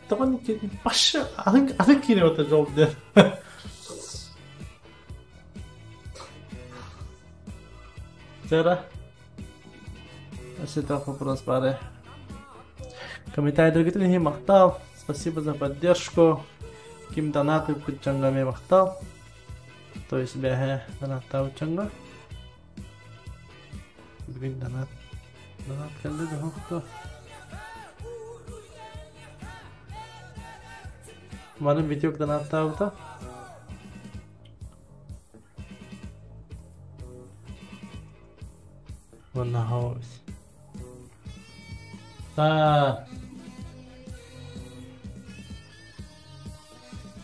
Таган кин паша атын кине ота жол дер. Жара. Это вопрос пары. Комментарий другие не махтал. Спасибо за поддержку. Ким донаты к чангаме махтал. То есть бяхе доната учанга. Bugün donat geldi de hoktu. Benim video donat da. Wannan house.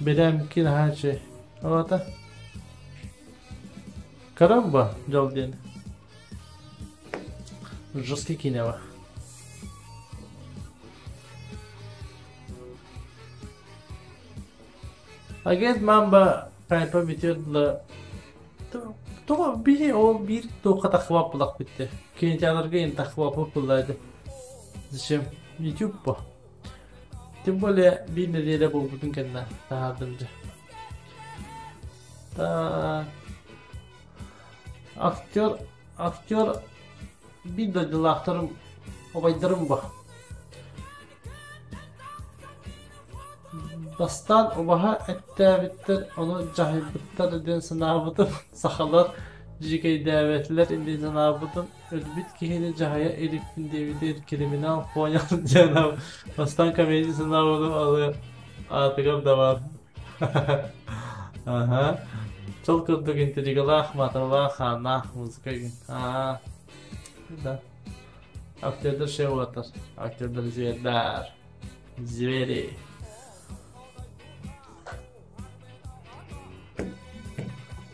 Benimki her şey. Orada. Caramba, jolly. Жесткий кинева. Агент мамба кайпа битирдла. То bir toka takvap bulak bitti. Kinci alırga in takvapı bulaydı. Zişim YouTube bu. Tüm böyle bir nedeniyle buldum kendine daha önce. Aktör bir de dilahtarım obaydarım bu. Bastan obaha ette bitter onu cahil bitter edin sınavıdım sahalar jikay davetler indi sınavıdım ölbit kihine cahaya elifin devidir kriminal fonyalı canav bastan kameci sınavıdım alıyor artık da var. Aha. Çok kırdık intrigalar matırlar xana müzika gün. Ha. Da. Aktörler şey vardır. Aktörler ziyadlar. Zveri.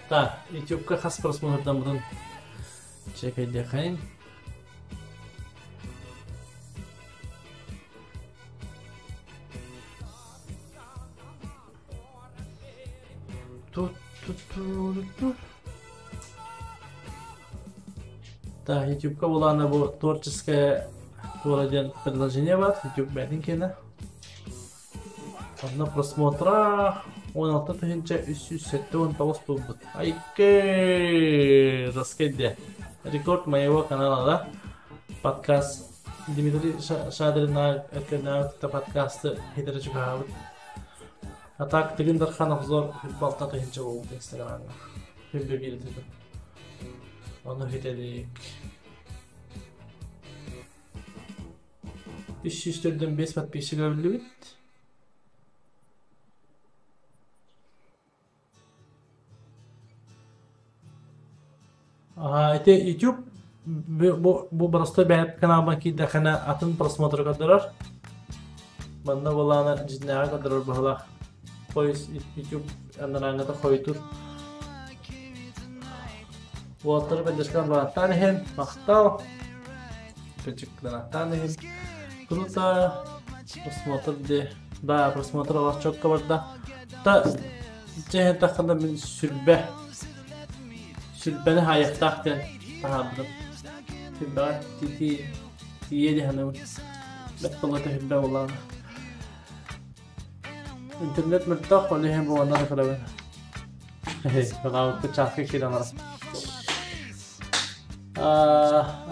Так, YouTube'ga xas просмотрдан butun chekaydiqayn. Так, YouTube'ga bo'lana bu творческое bo'ladigan предложение bor. YouTube benimkina. Одна просмотра 16,379 пунктов. Айке! Раскидя. Рекорд моего канала, да? Подкаст. Дмитрий Шадрин на подкасты хитрый чугавит. А так, тегендер ханахзор болта тегенче болду Инстаграмда. Хебе бирди. Onu hitedik. 304'den 5 подписчик gördük. Это YouTube bu просто benim kanalıma da kana atın просмотр kadar. Banda bolana jinnaga kadar bola. Pois YouTube anlaranga da koytur. Water berdasarkan bahan hem maktal. Penciklan hem. Kruta просмотр de da просмотр var çok kabarda. Ta cehet takında min sülbe. Sülbeni hayattakten tahabbım. Hibba tiyedi hanım. Bettala tehibbe olan. İnternet mertah oleh bu anlar kalaben. Kalau kecakik kita marah.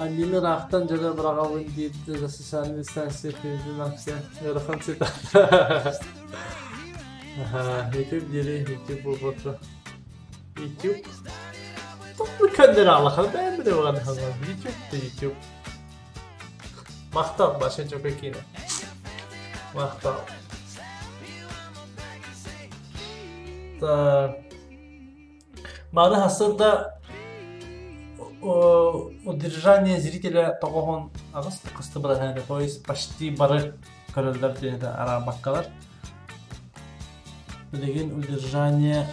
Anjini raktan jaga berakawin di sosyal distansi filmasi yarakam sita. YouTube jadi YouTube bu YouTube. Bu kendine alakalı ben de var YouTube. Maktab başa çok ekine. Maktab. Мада хасында удержание зрителя тоғон ағыз қысты бұрады, то есть почти бары көрілдер дейді арабаққалар. Деген удержание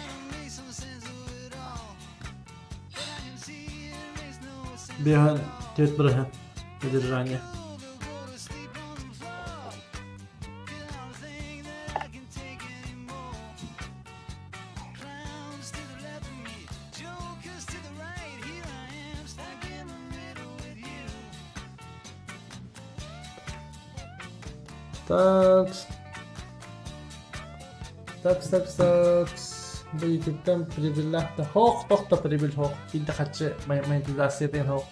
беған төт бұрады удержание. Так. Bu YouTube'dan privillah da hoq da privil hoq. İlde kaçı monetizasyon hoq.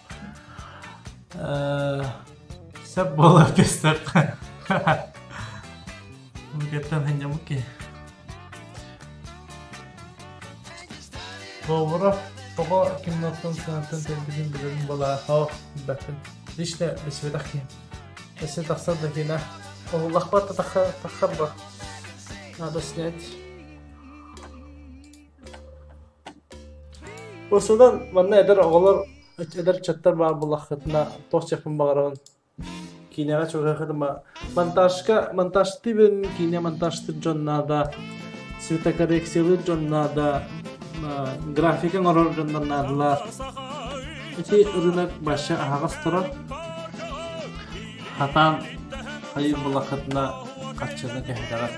Sab bola kestir. Mungkin hanya mungkin. Bawra Ого, киноттон санатын телбизин билерин бола. О, бакын. Лишне бисведахи. Эсе тахсар да кина. О, лахбат тахарба. Надо снять. Осудан манна эдер оголор эдер чаттар бар булахытна тохчакын багараган. Кинега чогахыдыма монтажты бен кине монтажты жоннада цветокоррекциялы жоннада графика ngoror жоннадылар. Эти рынок башы агастырып хатан хайыр булахытна каччыны кехдагат.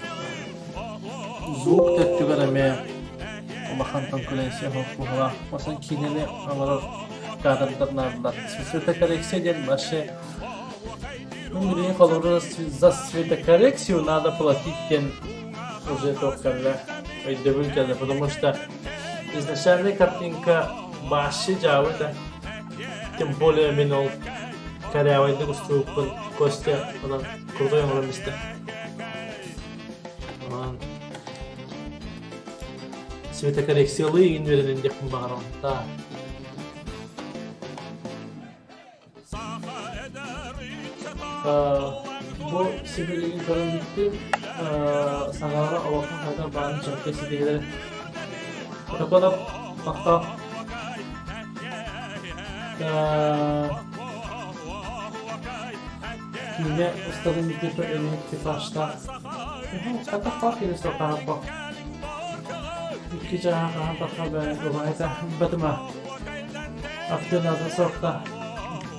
Звук теттүгәрәме Махантан конкуренция хокугла. Осан кинене алар кадрларнадылар. Цветокоррекция ден башы Умрение колора за цветокоррекцию надо платить тем уже только довольно, потому что изначальная картинка баши джавы, тем более минул корявый дегуструк костя, он крутой он место. Цветокоррекция лыгин верен дехм багарон, да. Bu Sibir'in karınlıkta sanara Allah'ın kadar bağını çarpısı değildir. Bakalım hatta yine ustadın bir önlük bir başta hatta fark edin sokağa bak. İki caha bakar ben olayda batma. Aftırlarda sokta.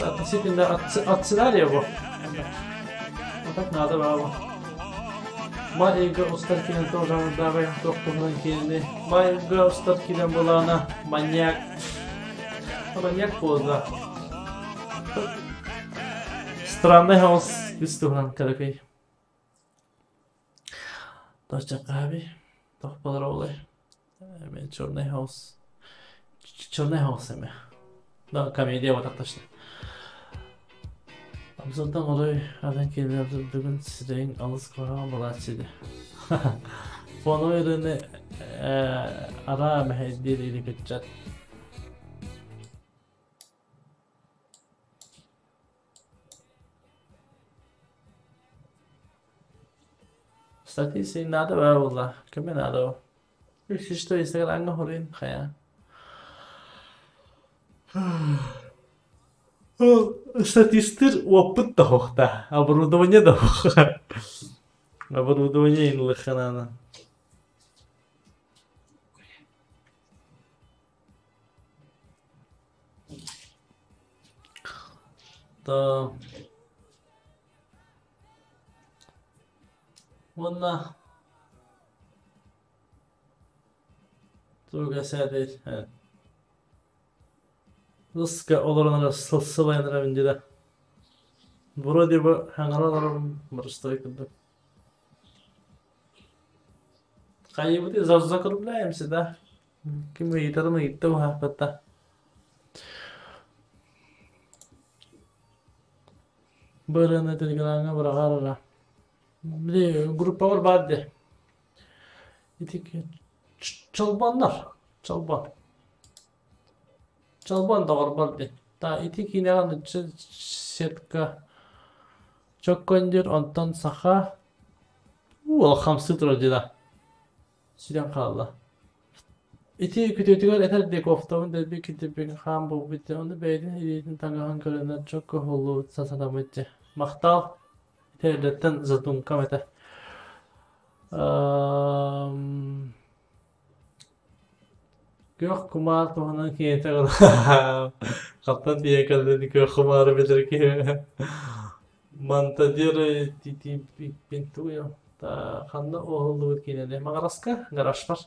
Atısında atsılar ya bu. Так надо, баба. Майга устаркинен тоже давай доктор кине. Майга устаркинен была она маньяк. Маньяк поза. Странный хаос выступлен каракай. Точно каби. Тох подробно. Мен черный хаос. Черный хаос эме. Да, комедия вот так точно. Обзордан орой адан келерді бүгін сирейін алыс қоған болатшыды. Фоно өріні ара мәхеддер елі көтчат. Статистика надо было, кому надо. Если что, если ранга хорин, хая. Статистир опыт да хохта, оборудование да хоха. Оборудование инлыханана. Да. Вона. Туга сәдет. Рыска оларына сылайныра бендеді. Вроде бы хаңараларым мырыстай күлді. Қайыбыды завза көріләйімсі да. Кім өйтарымы етті бұл хақпатта. Бұрыны тілгілаңа бұрағарыра. Біле, группа бар де. Етек, чалбандар. Чалбан. Чалбан дағыр бар де. Та етек инеған сетка. Çok gönder ondan sağa. Ол хамсы тұр деді. Сиден қалды. Ити күтетігер әтер дек офтауын дәлбе кетепен хам бұл бітті. Оны бәйден едетін таңаған көрінер çok көхолу сасадам өтті. Мақтал. Тәлеттен задумкам әті. Көк құмар тұғынан кейті ғыр. Қаптан бие кәлдені көк құмары білдір ке. Монтадеры тити пинтуя. Та қанды оғылды өткенеді. Мағараска гараж бар.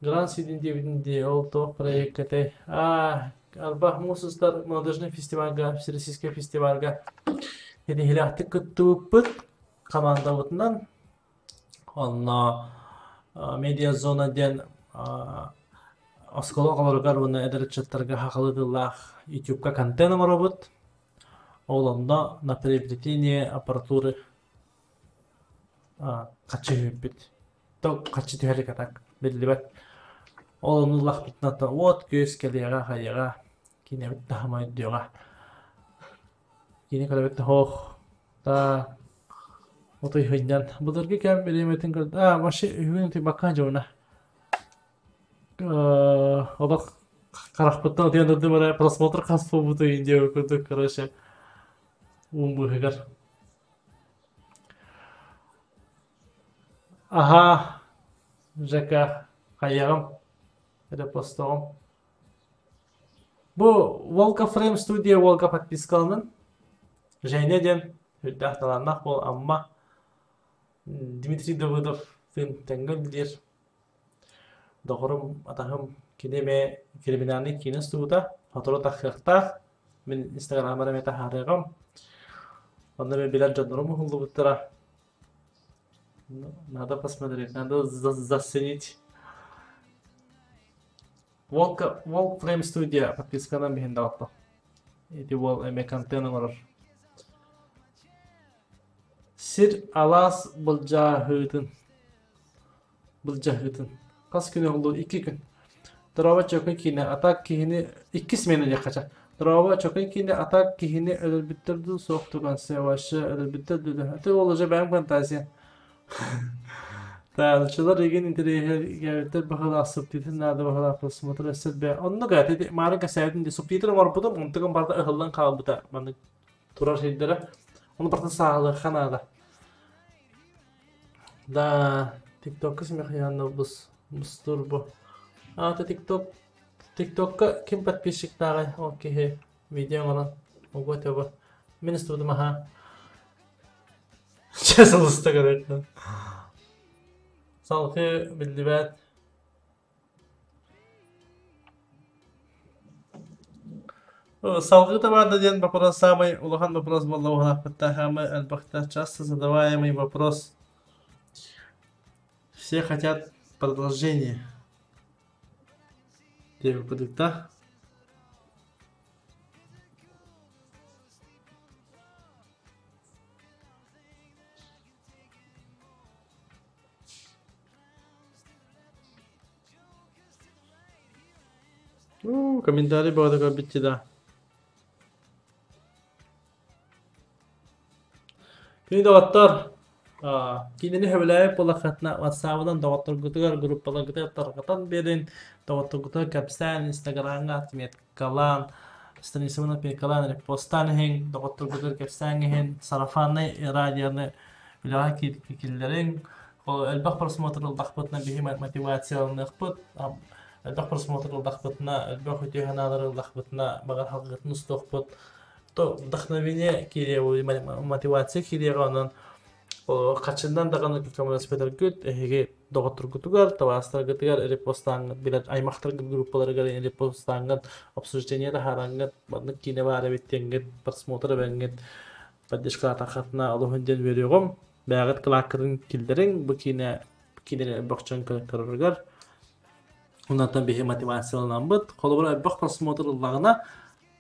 Гран сидин дебитінде ол тоқ проекті. Арбах мусыздар молодежный фестивальға, всероссийский фестивальға. Еди хилақты күтті өппіт команда бұтынан. Онна медиа-зона ден осколы қаларғар бұны әдірітчаттарға хақылыдылақ YouTube-ка контент робот. Оланда на приобретение аппаратуры қачы өппіт. То қачы түйәлік атақ белді бәт. Onu lakbitnata ot göz keliyara hayara kine bitti hamay diyorlar. Kine kalbette hoh ta otoy hıydan. Budurgi kem bilimetin kırdı. Başı hüvünti bakkan jona. Odak карахпыттан отыянды бара просмотр кас болбуту инде көрдүк, короче. Умбу хегар. Aha, Жека, кайягым. Репостом. Bu Volga Frame Studio Volga подпискалынын Жайнеден хүддахталаннах бол амма Дмитрий Давыдов фин тенгелдир. Догорум атахым кинеме криминальный киностуда фоторо тахтах мен инстаграмда мета харыгым. Онда мен билет жанрым хулду буттара. Надо посмотреть, надо заценить. Волк Frame Studio подпискадан бихин дагатты. Эти вол эме контейнер. Сир алас булжахытын. Кас күнү болду 2 күн. Дрова чөкөн кине атак кихини 2 смена жакача. Дрова чөкөн кине атак кихини өлбүттөрдү соктуган севашы өлбүттөрдү. Это ол уже бәм фантазия. Тәлчилар еген интерьер бахала субтитр надо бахала просмотр эсет бе. Онны гати марка сайдын субтитр бар буда, онтыгын барда ыгылдан калбыта. Маны турар шейдері. Оны барда сағылы ханада. Да, TikTok-ка сме хаяны бустур бу. Та TikTok-ка ким подписчик тагы? Окей, видео гана. Ого теба. Мен студым аха. Честно стагырык. Салқы білдібәт. Салқы табарда ден вопрос самый улахан вопрос был лаугана паттахамы альбахта часто задаваемый вопрос. Все хотят продолжение. Девы продукта. Комментарий был такой битти, да. Күні дағаттар, кейдені хөбіләйіп бола қатына WhatsApp-дан дағаттар күтігер группалар күтігер тарғатан берін, дағаттар күтігер кәпсән, Instagram-ға тімет қалан, станисымына пен қалан, репостан ең, дағаттар күтігер кәпсән ең, сарафаны, радионы, біліға кейдікілерін, әлбақ просмотрыл дақпытына бейі мотивациялыны ұқпыт, әлбақ просмотрыл дақпытына, әлбақ өтеғаналарыл дақпытына, бағар халқытын ұстықпыт, то вдохновение кире мотивация кире ганан качындан даганы камерасы бетер күт эге доготур күтүгөр табастар күтүгөр репостан билет аймактар группаларга репостан обсуждение да харангат баны кине бары биттенгет просмотр бенгет поддержка тахатна алунден берөгөм багат клакырын килдерин бу кине бакчан кырыргар унатан бе мотивацияланан бут колобра бак просмотрлагына.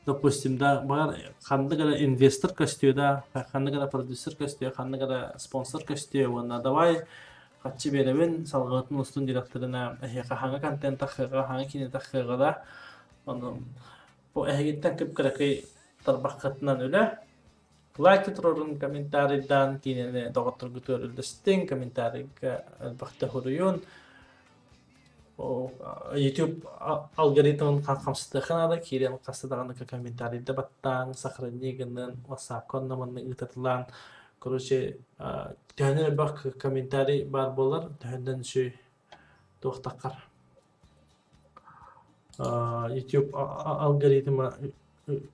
Допустим, да, бар ханны гана инвестор костюм, да, ханны гана продюсер костюм, ханны гана спонсор костюм, вона давай хатчы беребен салгатын устун директорына, ханга контент тахыга, ханга кине тахыга да, onu bu ehgitten kıp kırıkı tarbakatından öyle. Like turun komentariden kinene doktor gütür öldüstin komentarika elbette huruyun. YouTube algoritmın kalkamsızlığına da kiren kastadağını komentaride battan sakraniginin WhatsApp konumunu ıtatılan короче тәне бак комментарий бар болар тәндән шөй тохтаккар YouTube алгоритмы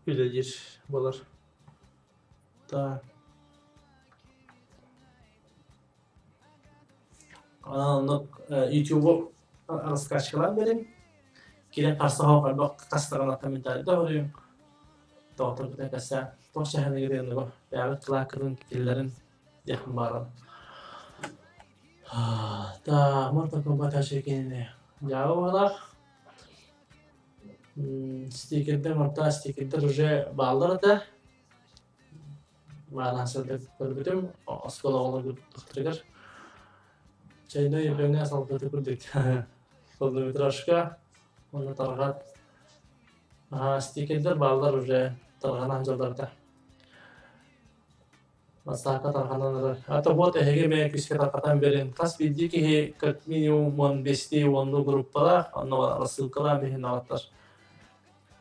үлелер болар та YouTube раскачкалар берем кирен карсаға бак кастаган комментарийда көрөм доктор битәкәсә тоша хәне гәрәне бу бәгы клакырын килләрен якын барам та марта комбата шекене яула стикердер марта стикердер уже балларда балансырды көрдүм оскола олар доктор чайда ебене салгы көрдүк полнометражка, оны таргат. Стикерлер балдар уже тарганан жолдарда. Масака тарганан. Ата вот эге мен киске таркатан берен. Кас бидди ки как минимум 15 онлы группалар, аны рассылкалар бehen алаттар.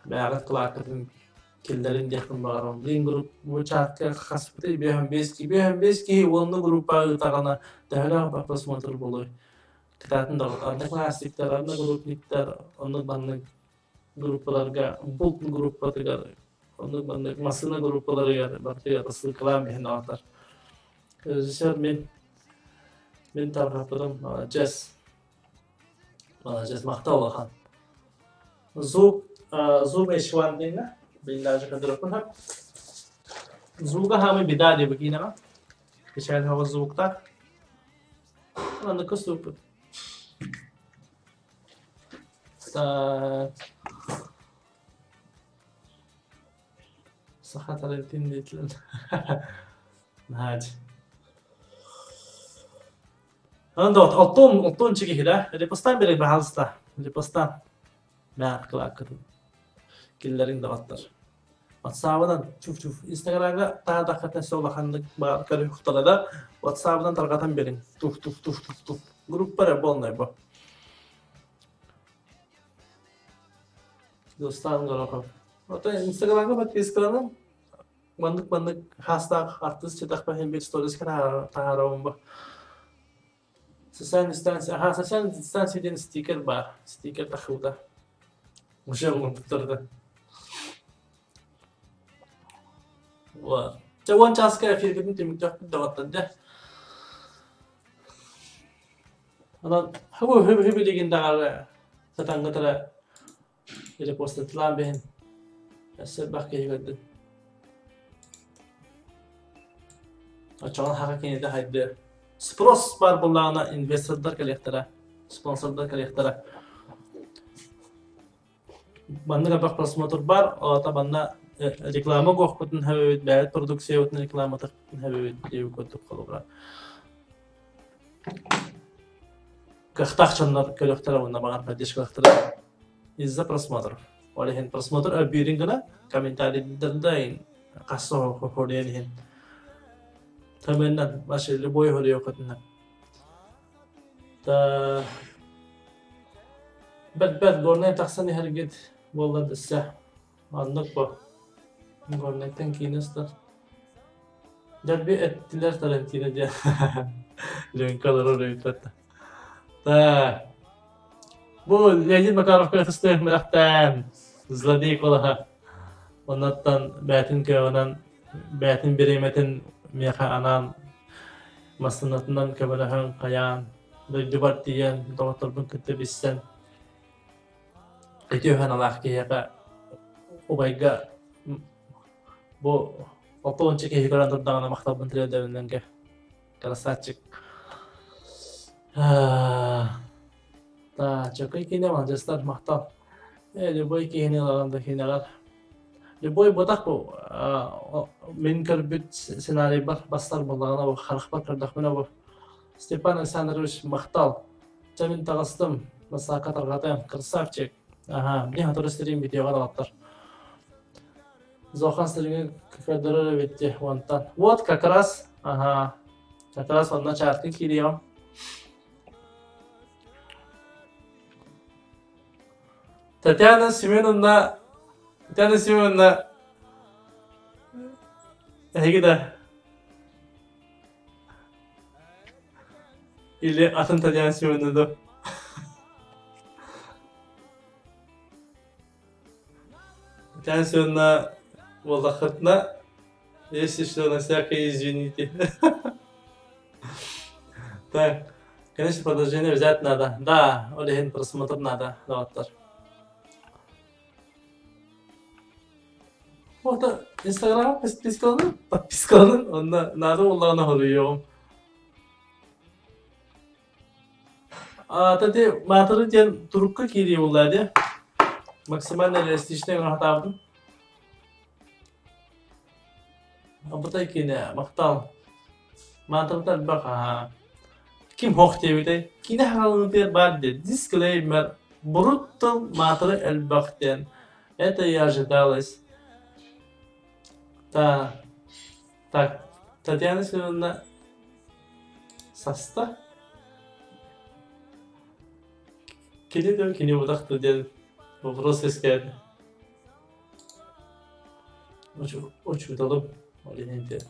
Бәгат кылакытын килдерин дехин барам. Лин групп bu чатка хаспыты 15 ки онлы группа тагана дәһәлә просмотр булой. Китатын да анда классиктер, анда группниктер, аны банны группаларга, булт группаларга, аны банны масына группаларга бартыга рассылкалар бehen алаттар. Режиссер мен таргатырым Джес макталган. Zoom H1 дейна биллажы кадырыпын хап. Zoom'га хамы бида деп кинага. Кешел хава звуктар. Аны кыстып. Сахат алентин дейтилен. Наач. Анда оттон чиги хила. Репостан берек бахалста. Репостан. Мәк кылакытын. Киллерин дагаттар. WhatsApp-дан чуф Instagram-га таа дакатын солахандык бар кары хукталада WhatsApp-дан таргатан берин. Туф. Группара болнай бу. Достан гаракап. Ата Instagram-га подпискаланам. Бандык хастаг артист чатак бахен бит сторис кара таарам бу. Социальная дистанция ден стикер бар. Стикер тахылда. Уже он повторда. Вот. Жаван часка эфирдин темиктеп даваттан да. Анан хөбө деген дагы сатангатара эле постталан бен. Эсер бакка егерди. Ачан хага кенеде хайды. Спрос бар булларына инвестордар коллектора, спонсордар коллектора. Банныга бак просмотр бар, ата банна реклама гохпутун хабебет, бәет продукция өтін реклама тақпутун хабебет деу көттіп қалуға. Кақтақчанлар көліктері онна бағар падеш көліктері из-за просмотров. Олеген просмотр өбберін гына комментарийлерді қасы хоқорден Тәменнән башы любой хори оқытына. Бәт горнай тақсан әргет болады сә. Андық ба. Горнайтан кейіністер. Дәбі әттілер Тарантино де. Ленкалар оры өйтті. Бұл Леонид Макаров көтістің мұрақтан. Злодей қолаға. Онаттан бәтін көғынан бәтін береметін Меха анан масынатынан кабарахан каян дойдубар тиян доғатырбын күтті біссен әтеухан алақ кейеға убайга бұл опуынчы кейі көран тұрдағына мақтабын тірі дәуінленге красавчик чөкөй кейіне маңжастар мақтал любой кейіне алағанда кейінеғар Любой бодақ бұл, мен көрбіт сценарий бар, бастар болағына бұл, қарық бар көрдіқміне бұл. Степан Александрович мақтал. Жамин тағыстым, масақа тарғатайым, красавчик. Мне хатыр істерейін видеоға дағаттар. Зохан стеріңе көдірі өтте, онтан. Вот, как раз онна чарқы кейдейім. Татьяна Семеновна Эгида или атын Татьяна Семеновна Татьяна Семеновна Волохотна, если что, на всякое извините. Так, конечно, продолжение взять надо. Да, олеген просмотр надо, доктор. Вот Instagram подпискаланын, онда надо олағына холуйоғым. Тәте матыры ден турукка кейдей олады. Максимально реалистичный ғатабын. Бұтай кейіне мақтал. Матырдар бақ, Kim hoq diye kine halını var de disclaimer brutal матеры эльбахтен. Это и ожидалось. Так, Татьяна Семеновна саста. Кини удахты дед. Вопрос искать. Очень удалым. Олените.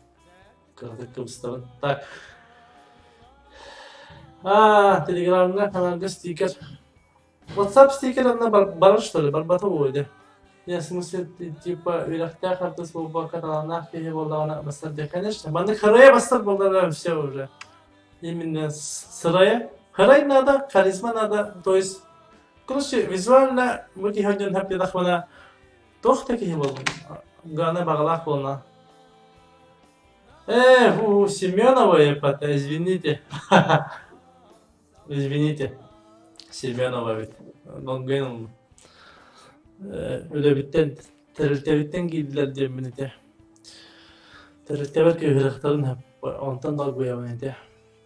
Кратко вставан. Так. Телеграмна каналга стикер. WhatsApp стикер она бар что ли? Барбата будет. Я в смысле, типа, вирахтя хартас был каталанах, и была она бастарде, конечно. Банда харая бастар была все уже. Именно сырая. Харай надо, харизма надо, то есть, короче, визуально, вот я ходил на педахвана, тох такие был. Гана багалах была. У Семенова я пота, извините. Извините. Семенова ведь. Лонгейн. Өлебиттен, тәрілтебіттен кейділер демін ете. Тәрілтебір күйіріқтарын онтан дал көйемін ете.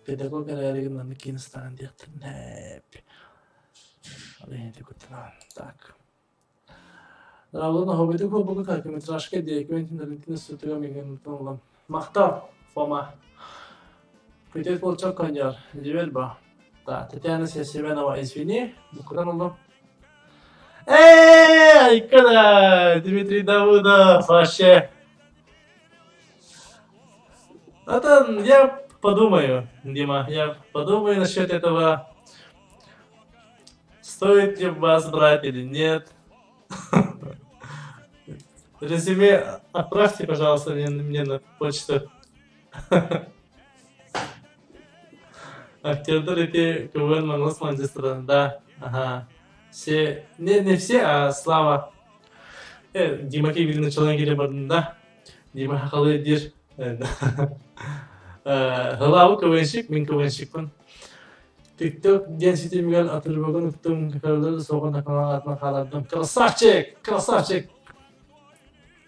Педагог әрәрігін аны кейін ұстаған дейқтір. Нәп. Алай ете көттін аған. Так. Равлына хоббеті көп бұғы калькометражке декументін әрінтін үстітіға меген ұлтын олам. Мақтал, Фома. Күйтет бол чок конжар. Жебер ба. Татьяна Семенова, извини. Бұқыдан олам. Когда Дмитрий Давудов вообще. Я подумаю, Дима, я подумаю насчет этого. Стоит ли вас брать или нет. Резюме отправьте, пожалуйста, мне на почту. Актердер эти КВН Монголос Манчестера, да, ага. Все, не все, а Слава. Дима Кивилин начала гире бардында. Дима хакалы дир. Хылау квеншик, мен квеншикпін. TikTok ден сетемген атырбагын ұқтым кәкәлерді соған акалан атына қалардым. Красавчик, красавчик.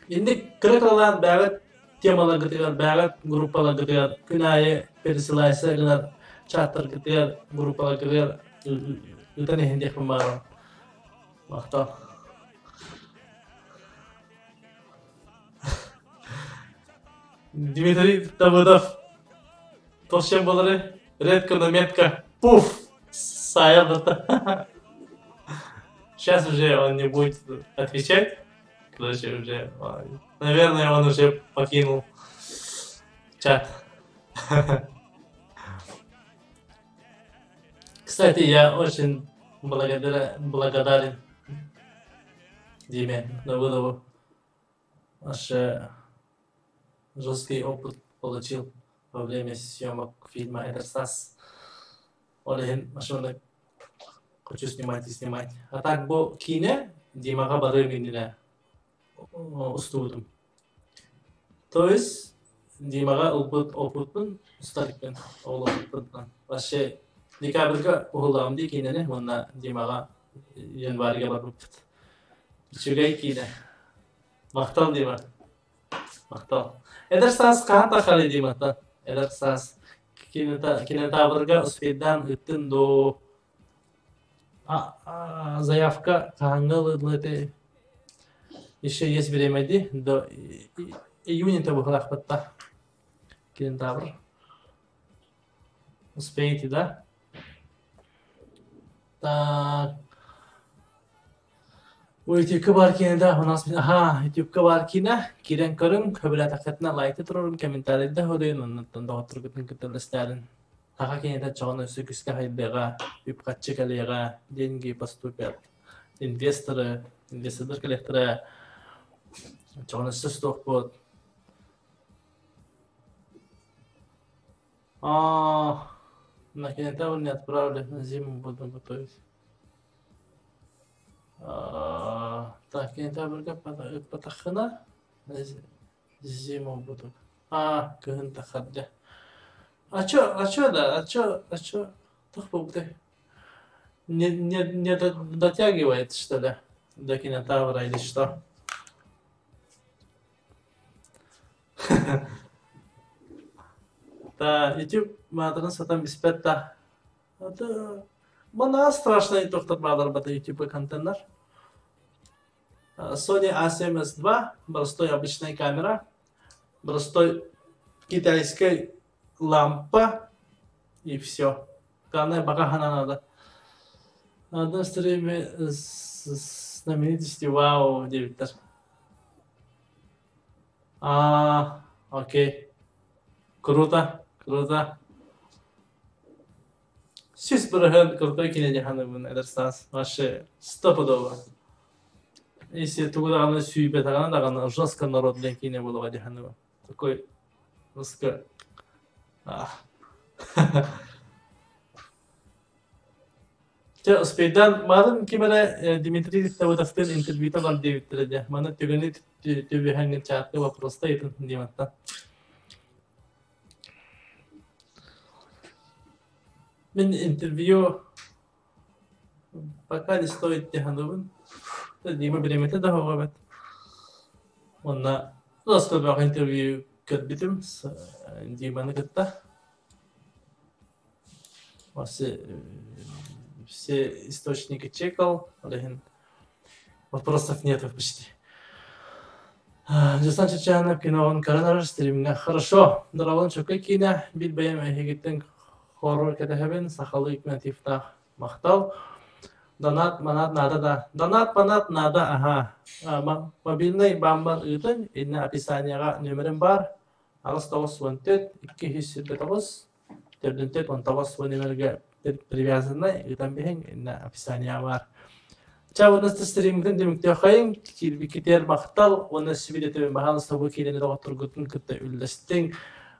Енді кірекалан бәғыт темалар гытыгар, бәғыт группалар гытыгар, күн айы пересылайса гынар, чаттар гытыгар, группалар гытыгар, үтен ехендек бім бағырым. Мақтал. Дмитрий Давыдов. Толщен болары. Редко, но метко. Пуф! Саялда-то. Сейчас уже он не будет отвечать. Короче, уже... Наверное, он уже покинул чат. Кстати, я очень благодарен Диме Давыдову. Наш жесткий опыт получил во время съемок фильма «Эдерстас». Олеген машина хочу снимать и снимать. А так был кино, Димаға бары меніне ұстудым. То есть, Димаға опытпын, ұстарықпен, ол опытпын. Вообще, декабрьға ұғылауымды кинені, онна Димаға январьға барып. Үшігай кине. Мақтал Дима. Мақтал. Эдерстас қаған тақалы Димата. Эдерстас. Кинотаврга успедан ыттын до заявка қаңғыл ыдлыты еще есть время ди до июня-то выхлах потта кинотавр. Успеете, да? Так. Ютуб бар кинода у нас ютуб бар кино кирен көрүм көбөлө такатына лайкты турурум комментарийде ходойн оннан да отургутун кытылыстарын така кинода чоғын өсү күскө хайдыга үпкатчы калега деньги поступят инвестор коллекторы чоғын өсү сток бот на кинотавр не отправили на зиму буду готовить. Так, кинотаврга патахына зиму буду. Кыгын тахадда. А чё? Так бубды. Не дотягивает, что ли, до кинотавра или что? Да, YouTube матрын сатам беспетта Это мана страшный доктор Бадр бата YouTube контейнер. Sony A7S II, простой обычная камера, простой китайская лампа и все. Главное, пока она надо. Одно время знаменитости, вау, директор. Окей. Круто, круто. Siz bırakın kırpayı kinece hanımın edersiniz. Вообще, стопудово. Если туда она сюйбет, она жестко народная кине была в Ханова. Такой, жестко. Спейдан, мадам кимера Дмитрий Давыдовтен интервьюта бар девиттер. Мана төгөне төбөһәңгә чакты вопроста итен димәттә. Мен интервью пока не стоит тяханувын. Дима беремете да хогабет. Онна просто бак интервью кертбитим Диманы кытта. Все источники чекал, леген вопросов нет почти. Жасан Чачанов киноон каранар стриминга. Хорошо. Дараван чокай кино билбеем хегиттен хоррор кетехебен сахалы икментифта мактал. Донат манат нада да. Донат манат нада ага. Мобильный бамбар ытын инна описанияга номерим бар. Алыс тавас вантет 209 тердентет он тавас номерге привязанный ытан бехен инна описания бар. Чавунас стримден демекте хайын китер мактал оны сибидете махал сабы килене роготургутун кытта үллестен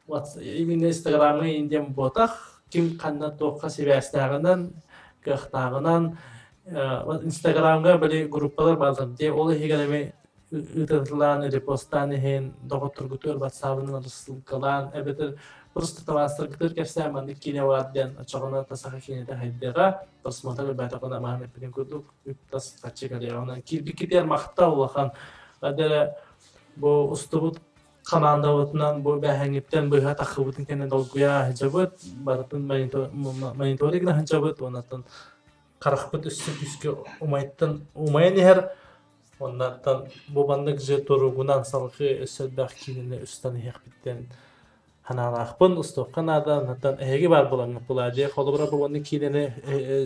именно инстаграмы индем ботах ким канна тоққа себястагынан кахтагынан инстаграмга били группалар базам де ол хигалеме ытытлан репостан хен роготургутур ватсабын ссылкалан эбетер просто тавастыр китер кепсе манды кине вадден ачагына тасаха кинеде хайдега просмотр байтакына махне пилин кудук тас качыгале она китер мактал лахан адера бу устубут командавытынан бу бәһәңиптен бу хатахыбытын кене долгуя хҗабыт бартын мониторингна хҗабыт онаттан карахбыт үскө умайттан умайнер оннаттан бу бандык же торугунан салгы өсөдбәк кинене үстән хәкбиттен ханалахпын устокканада оннаттан эге бар булган буладе холобра булган кинене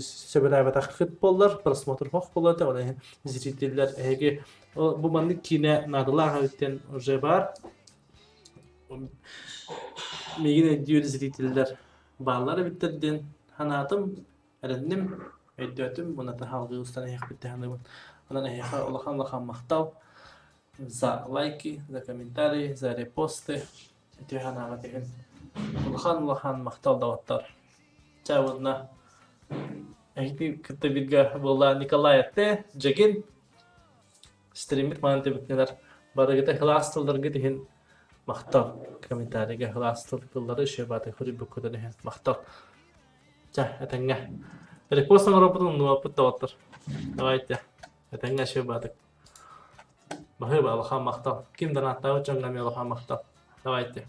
сөбеләбә тахкыт боллар просмотр хок булады олай зрительләр эге бу бандык кине надылар хәттен уже бар мегине дүйөр зрительлер баллары биттерден ханатым эренним өйдөтүм муната халгы устан эк биттәнем анан эха улахан мактал за лайки за комментарии за репосты эти ханага деген улахан мактал даваттар чавудна эки кытта бирге булла Николай атте жеген стримит манте биттелер барыгыта класстылдыргы деген мактал комментарийге класстылдыклары шебаты хуриб көдөрө мактал жа этеңге репостын роботун нуапыт даваттар давайте этеңге шебаты бахы балахан мактал ким данаттагы чоңгами алахан мактал давайте